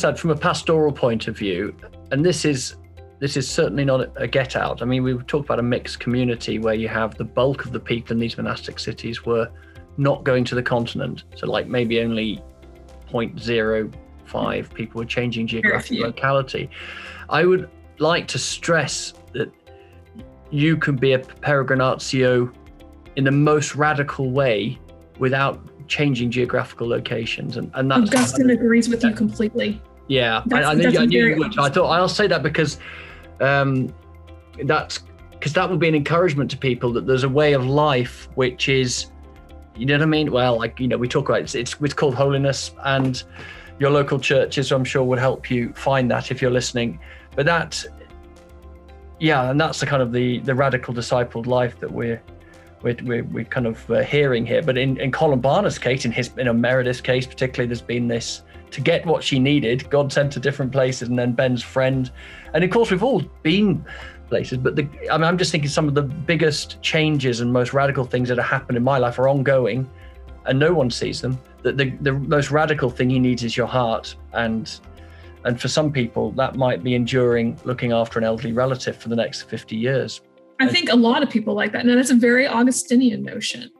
add from a pastoral point of view, and this is certainly not a get out. I mean, we talked about a mixed community where you have the bulk of the people in these monastic cities were not going to the continent. So like maybe only 0.05 people were changing geographic locality. I would like to stress that you can be a Peregrinatio in the most radical way without changing geographical locations, and that's Augustine agrees with you completely. Yeah, I knew you would. I thought I'll say that because that will be an encouragement to people that there's a way of life which is, you know what I mean? Well, like, you know, we talk about it's called Holiness, and your local churches, I'm sure, would help you find that if you're listening. But that, and that's the kind of the radical discipled life that we're kind of hearing here. But in Columbanus' case, in Meredith's case particularly, there's been this, to get what she needed, God sent to different places, and then Ben's friend. And of course, we've all been places, but I'm just thinking some of the biggest changes and most radical things that have happened in my life are ongoing, and no one sees them. That the most radical thing he needs is your heart. And for some people, that might be enduring looking after an elderly relative for the next 50 years. I think a lot of people like that. Now, that's a very Augustinian notion.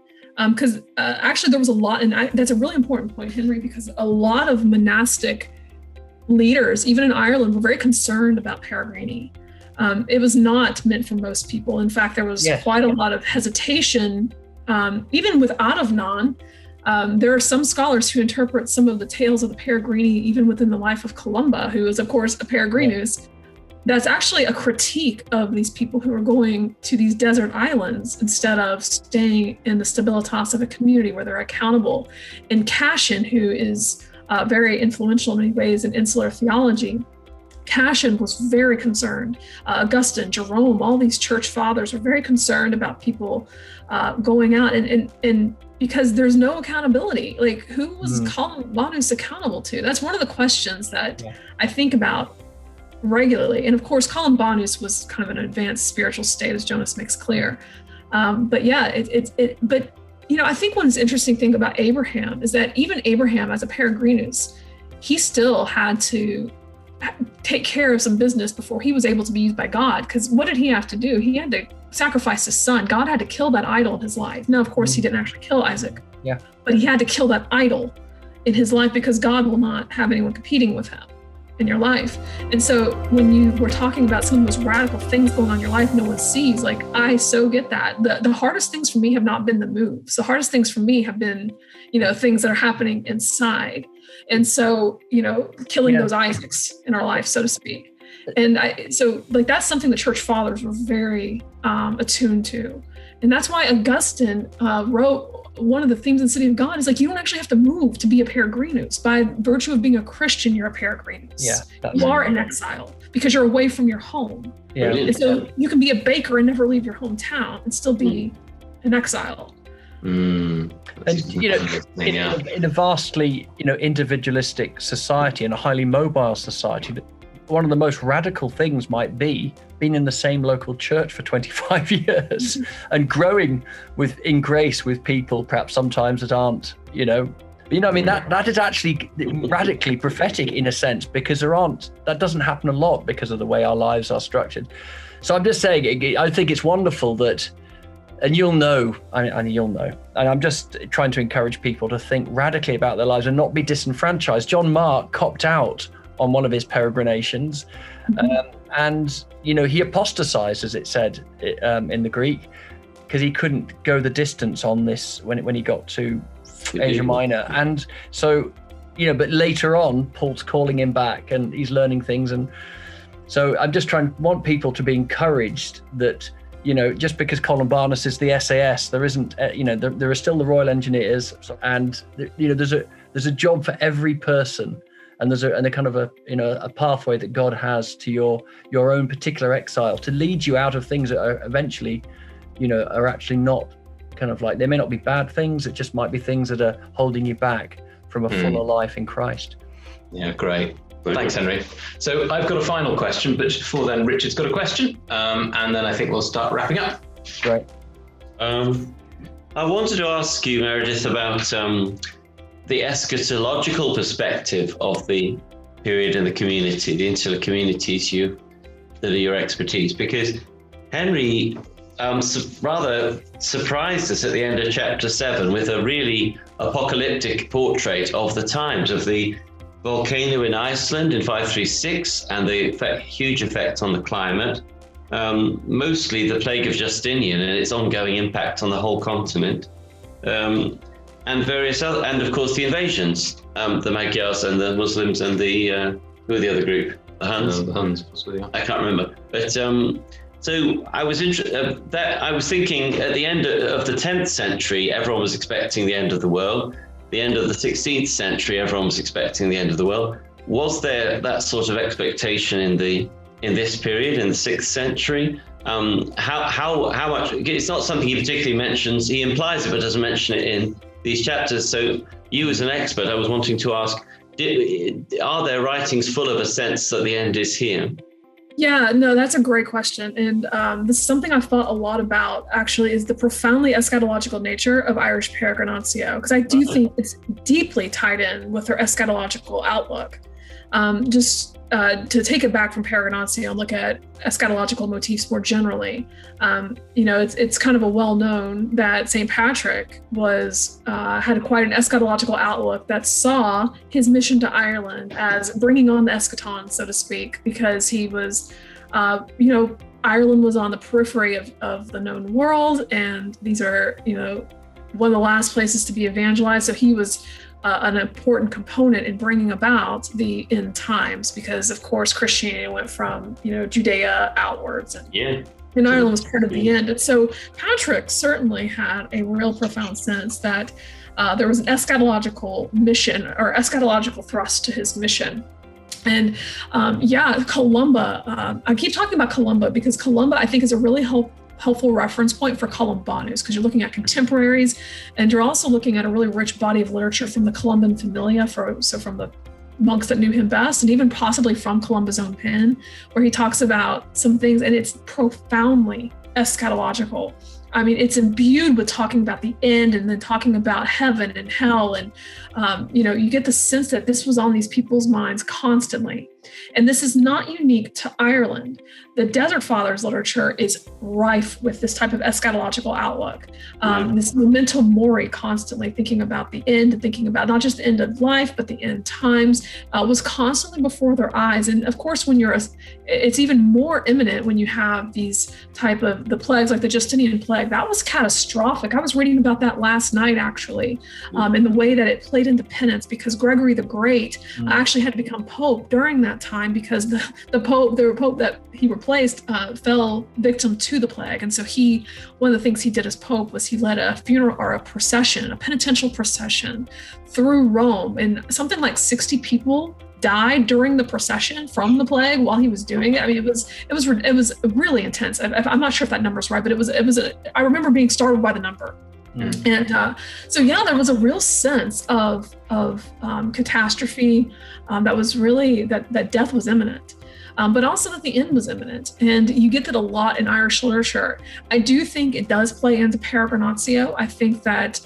Because actually there was a lot, and that's a really important point, Henry, because a lot of monastic leaders, even in Ireland, were very concerned about Peregrini. It was not meant for most people. In fact, there was quite a lot of hesitation, even with Adovnan. There are some scholars who interpret some of the tales of the Peregrini, even within the life of Columba, who is, of course, a Peregrinus. That's actually a critique of these people who are going to these desert islands instead of staying in the stabilitas of a community where they're accountable. And Cassian, who is very influential in many ways in insular theology, Cassian was very concerned. Augustine, Jerome, all these church fathers are very concerned about people going out and because there's no accountability. Like, who was Columbanus accountable to? That's one of the questions that I think about regularly. And of course, Columbanus was kind of an advanced spiritual state, as Jonas makes clear. But you know, I think one interesting thing about Abraham is that even Abraham, as a Peregrinus, he still had to take care of some business before he was able to be used by God. Because what did he have to do? He had to sacrifice his son. God had to kill that idol in his life. Now, of course, he didn't actually kill Isaac, but he had to kill that idol in his life because God will not have anyone competing with him in your life. And so when you were talking about some of those radical things going on in your life no one sees, like, I so get that. The hardest things for me have not been the moves. The hardest things for me have been, you know, things that are happening inside. And so, you know, killing those Isaacs in our life, so to speak. And so that's something the church fathers were very attuned to. And that's why Augustine wrote, one of the themes in the City of God is like, you don't actually have to move to be a Peregrinus. By virtue of being a Christian, you're a Peregrinus. You are in exile because you're away from your home. And so you can be a baker and never leave your hometown and still be in exile. And you know, in a vastly, you know, individualistic society and a highly mobile society, one of the most radical things might be being in the same local church for 25 years and growing in grace with people, perhaps sometimes that aren't, you know, I mean, that is actually radically prophetic in a sense, because that doesn't happen a lot because of the way our lives are structured. So I'm just saying, I think it's wonderful that, and you'll know, and I'm just trying to encourage people to think radically about their lives and not be disenfranchised. John Mark copped out on one of his peregrinations, and you know, he apostatized, as it said in the Greek, because he couldn't go the distance on this when he got to Asia Minor. And so, you know, but later on, Paul's calling him back, and he's learning things, and So I'm just want people to be encouraged that, you know, just because Columbanus is the SAS, there isn't, you know, there are still the Royal Engineers, and you know, there's a job for every person, and there's a kind of a pathway that God has to your own particular exile to lead you out of things that are eventually, you know, are actually not kind of like, they may not be bad things, it just might be things that are holding you back from a fuller life in Christ. Yeah, great. Thanks, Henry. So I've got a final question, but before then, Richard's got a question, and then I think we'll start wrapping up. Great. I wanted to ask you, Meredith, about the eschatological perspective of the period in the community, the insular communities that are your expertise, because Henry rather surprised us at the end of chapter 7 with a really apocalyptic portrait of the times, of the volcano in Iceland in 536 and the huge effect on the climate, mostly the plague of Justinian and its ongoing impact on the whole continent, and various other, and of course the invasions, the Magyars and the Muslims and the who are the other group? The Huns. The Huns, possibly. Yeah. I can't remember, but so I was I was thinking at the end of the 10th century, everyone was expecting the end of the world. The end of the 16th century, everyone was expecting the end of the world. Was there that sort of expectation in this period, in the 6th century? How much? It's not something he particularly mentions. He implies it, but doesn't mention it in these chapters. So you, as an expert, I was wanting to ask: are there writings full of a sense that the end is here? Yeah, no, that's a great question. And this is something I've thought a lot about, actually, is the profoundly eschatological nature of Irish Peregrinatio, because I do think it's deeply tied in with their eschatological outlook. Just to take it back from Peregrinatio and look at eschatological motifs more generally, you know, it's kind of a well-known that St. Patrick had quite an eschatological outlook that saw his mission to Ireland as bringing on the eschaton, so to speak, because he was, you know, Ireland was on the periphery of the known world, and these are, you know, one of the last places to be evangelized. So he was an important component in bringing about the end times, because of course Christianity went from, you know, Judea outwards, and Ireland was part of the end. And so Patrick certainly had a real profound sense that there was an eschatological mission or eschatological thrust to his mission. And Columba, I keep talking about Columba because Columba, I think, is a really helpful reference point for Columbanus, because you're looking at contemporaries, and you're also looking at a really rich body of literature from the Columban Familia, so from the monks that knew him best, and even possibly from Columba's own pen, where he talks about some things, and it's profoundly eschatological. I mean, it's imbued with talking about the end and then talking about heaven and hell. And, you know, you get the sense that this was on these people's minds constantly. And this is not unique to Ireland. The Desert Fathers literature is rife with this type of eschatological outlook. This memento mori, constantly thinking about the end and thinking about not just the end of life, but the end times, was constantly before their eyes. And of course, when it's even more imminent when you have these type of the plagues, like the Justinian plague. That was catastrophic. I was reading about that last night, actually, and the way that it played into penance, because Gregory the Great actually had to become Pope during that time, because the Pope that he replaced fell victim to the plague. And so one of the things he did as Pope was he led a funeral or a procession, a penitential procession through Rome, and something like 60 people died during the procession from the plague while he was doing it. I mean, it was really intense. I'm not sure if that number's right, but I remember being startled by the number. And so there was a real sense of catastrophe, that was really that death was imminent, but also that the end was imminent. And you get that a lot in Irish literature. I do think it does play into Peregrinatio. I think that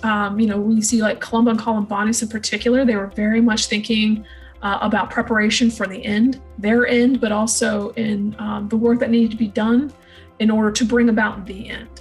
we see like Columba and Columbanus in particular, they were very much thinking about preparation for the end, their end, but also in the work that needed to be done in order to bring about the end,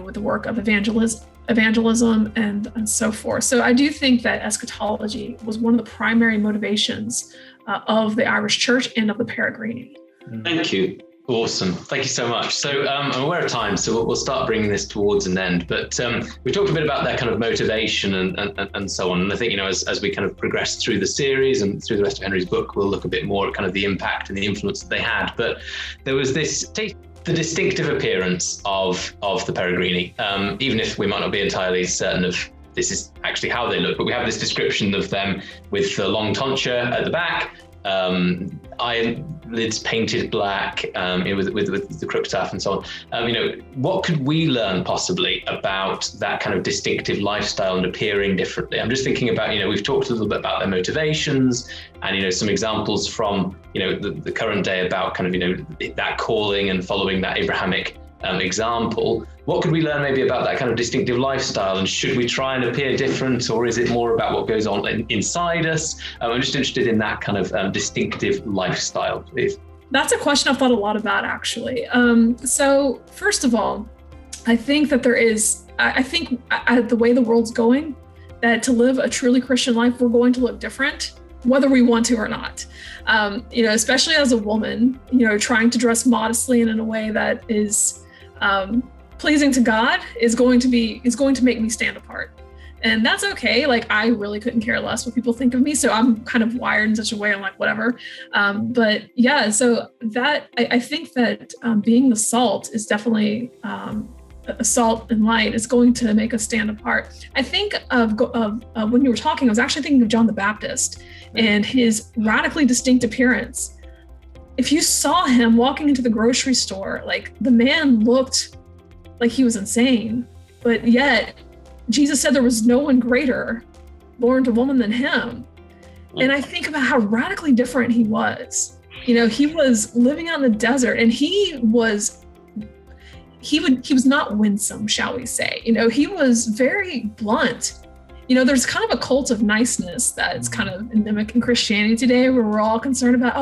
with the work of evangelism and so forth. So I do think that eschatology was one of the primary motivations of the Irish Church and of the Peregrini. Thank you. Awesome. Thank you so much. So I'm aware of time, so we'll start bringing this towards an end. But we talked a bit about their kind of motivation and so on. And I think, as we kind of progress through the series and through the rest of Henry's book, we'll look a bit more at kind of the impact and the influence that they had. But there was the distinctive appearance of the Peregrini, even if we might not be entirely certain of this is actually how they look. But we have this description of them with the long tonsure at the back, eyelids painted black, with the crook staff and so on. What could we learn possibly about that kind of distinctive lifestyle and appearing differently? I'm just thinking about, we've talked a little bit about their motivations and, some examples from, the current day about kind of, that calling and following that Abrahamic example. What could we learn maybe about that kind of distinctive lifestyle, and should we try and appear different, or is it more about what goes on inside us? I'm just interested in that kind of distinctive lifestyle, please. That's a question I've thought a lot about, actually. So first of all, I think that the way the world's going, that to live a truly Christian life, we're going to look different, whether we want to or not. Especially as a woman, trying to dress modestly and in a way that is pleasing to God is going to make me stand apart. And that's okay. Like, I really couldn't care less what people think of me. So I'm kind of wired in such a way, I'm like, whatever. But yeah, so that, I think that being the salt is definitely, a salt and light is going to make us stand apart. I think of when you were talking, I was actually thinking of John the Baptist and his radically distinct appearance. If you saw him walking into the grocery store, like, the man looked like he was insane, but yet Jesus said there was no one greater born to woman than him. And I think about how radically different he was. He was living out in the desert, and he was not winsome, shall we say. He was very blunt. There's kind of a cult of niceness that's kind of endemic in Christianity today, where we're all concerned about,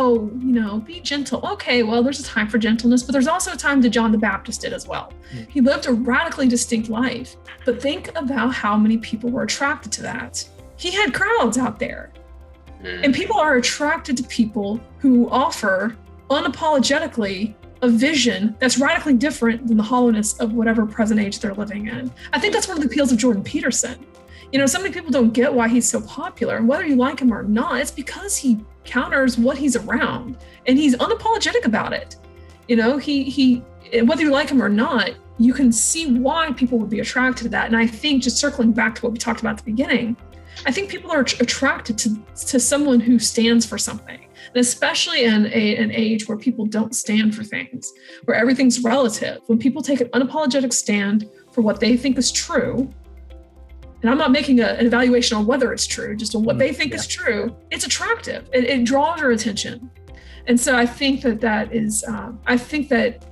be gentle. Okay, well, there's a time for gentleness, but there's also a time that John the Baptist did as well. He lived a radically distinct life, but think about how many people were attracted to that. He had crowds out there, and people are attracted to people who offer unapologetically a vision that's radically different than the hollowness of whatever present age they're living in. I think that's one of the appeals of Jordan Peterson. So many people don't get why he's so popular, and whether you like him or not, it's because he counters what he's around, and he's unapologetic about it. He whether you like him or not, you can see why people would be attracted to that. And I think, just circling back to what we talked about at the beginning, I think people are attracted to someone who stands for something, and especially in an age where people don't stand for things, where everything's relative. When people take an unapologetic stand for what they think is true, and I'm not making an evaluation on whether it's true, just on what they think is true, it's attractive. It draws your attention. And so I think that is, I think that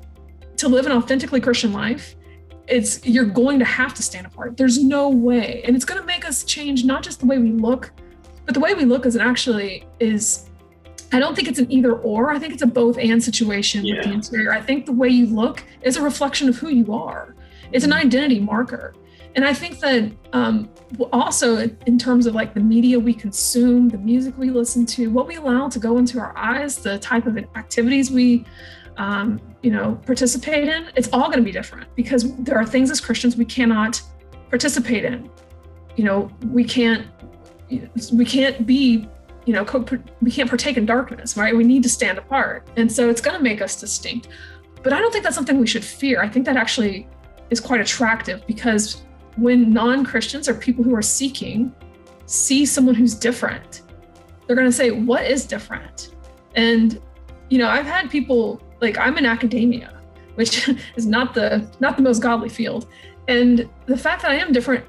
to live an authentically Christian life, you're going to have to stand apart. There's no way. And it's going to make us change not just the way we look, but the way we look is I don't think it's an either or. I think it's a both and situation with the interior. I think the way you look is a reflection of who you are. It's an identity marker. And I think that also in terms of like the media we consume, the music we listen to, what we allow to go into our eyes, the type of activities we participate in, it's all going to be different, because there are things as Christians we cannot participate in. We can't be, we can't partake in darkness, right? We need to stand apart. And so it's going to make us distinct. But I don't think that's something we should fear. I think that actually is quite attractive, because when non-Christians or people who are seeking see someone who's different, they're going to say, what is different? And, I've had people, like, I'm in academia, which is not the most godly field. And the fact that I am different,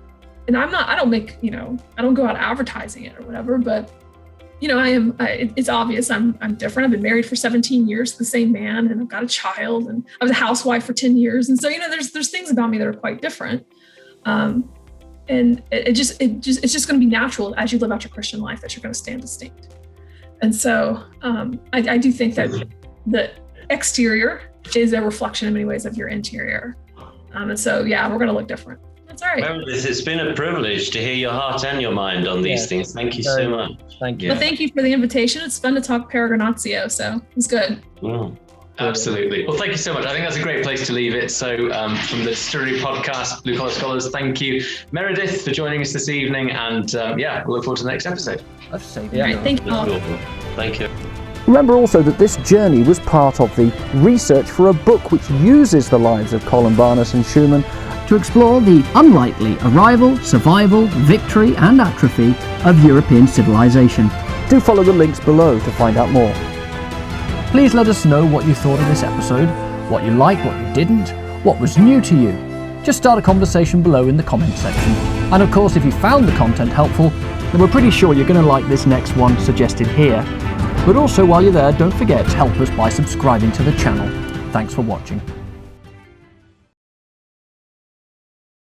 and I don't go out advertising it or whatever, but, it's obvious I'm different. I've been married for 17 years to the same man, and I've got a child, and I was a housewife for 10 years. And so, there's things about me that are quite different. And it's just going to be natural as you live out your Christian life that you're going to stand distinct. And so I do think that the exterior is a reflection in many ways of your interior. And so, we're going to look different. That's all right. Meredith, it's been a privilege to hear your heart and your mind on these things. Thank you so much. Thank you. Well, thank you for the invitation. It's fun to talk Peregrinatio, so it's good. Absolutely. Well, thank you so much. I think that's a great place to leave it. So from the Distillery podcast, Blue Collar Scholars, thank you, Meredith, for joining us this evening. And we'll look forward to the next episode. All right, thank you all. Thank you. Remember also that this journey was part of the research for a book which uses the lives of Columbanus and Schumann to explore the unlikely arrival, survival, victory and atrophy of European civilization. Do follow the links below to find out more. Please let us know what you thought of this episode, what you liked, what you didn't, what was new to you. Just start a conversation below in the comments section. And of course, if you found the content helpful, then we're pretty sure you're going to like this next one suggested here. But also while you're there, don't forget to help us by subscribing to the channel. Thanks for watching.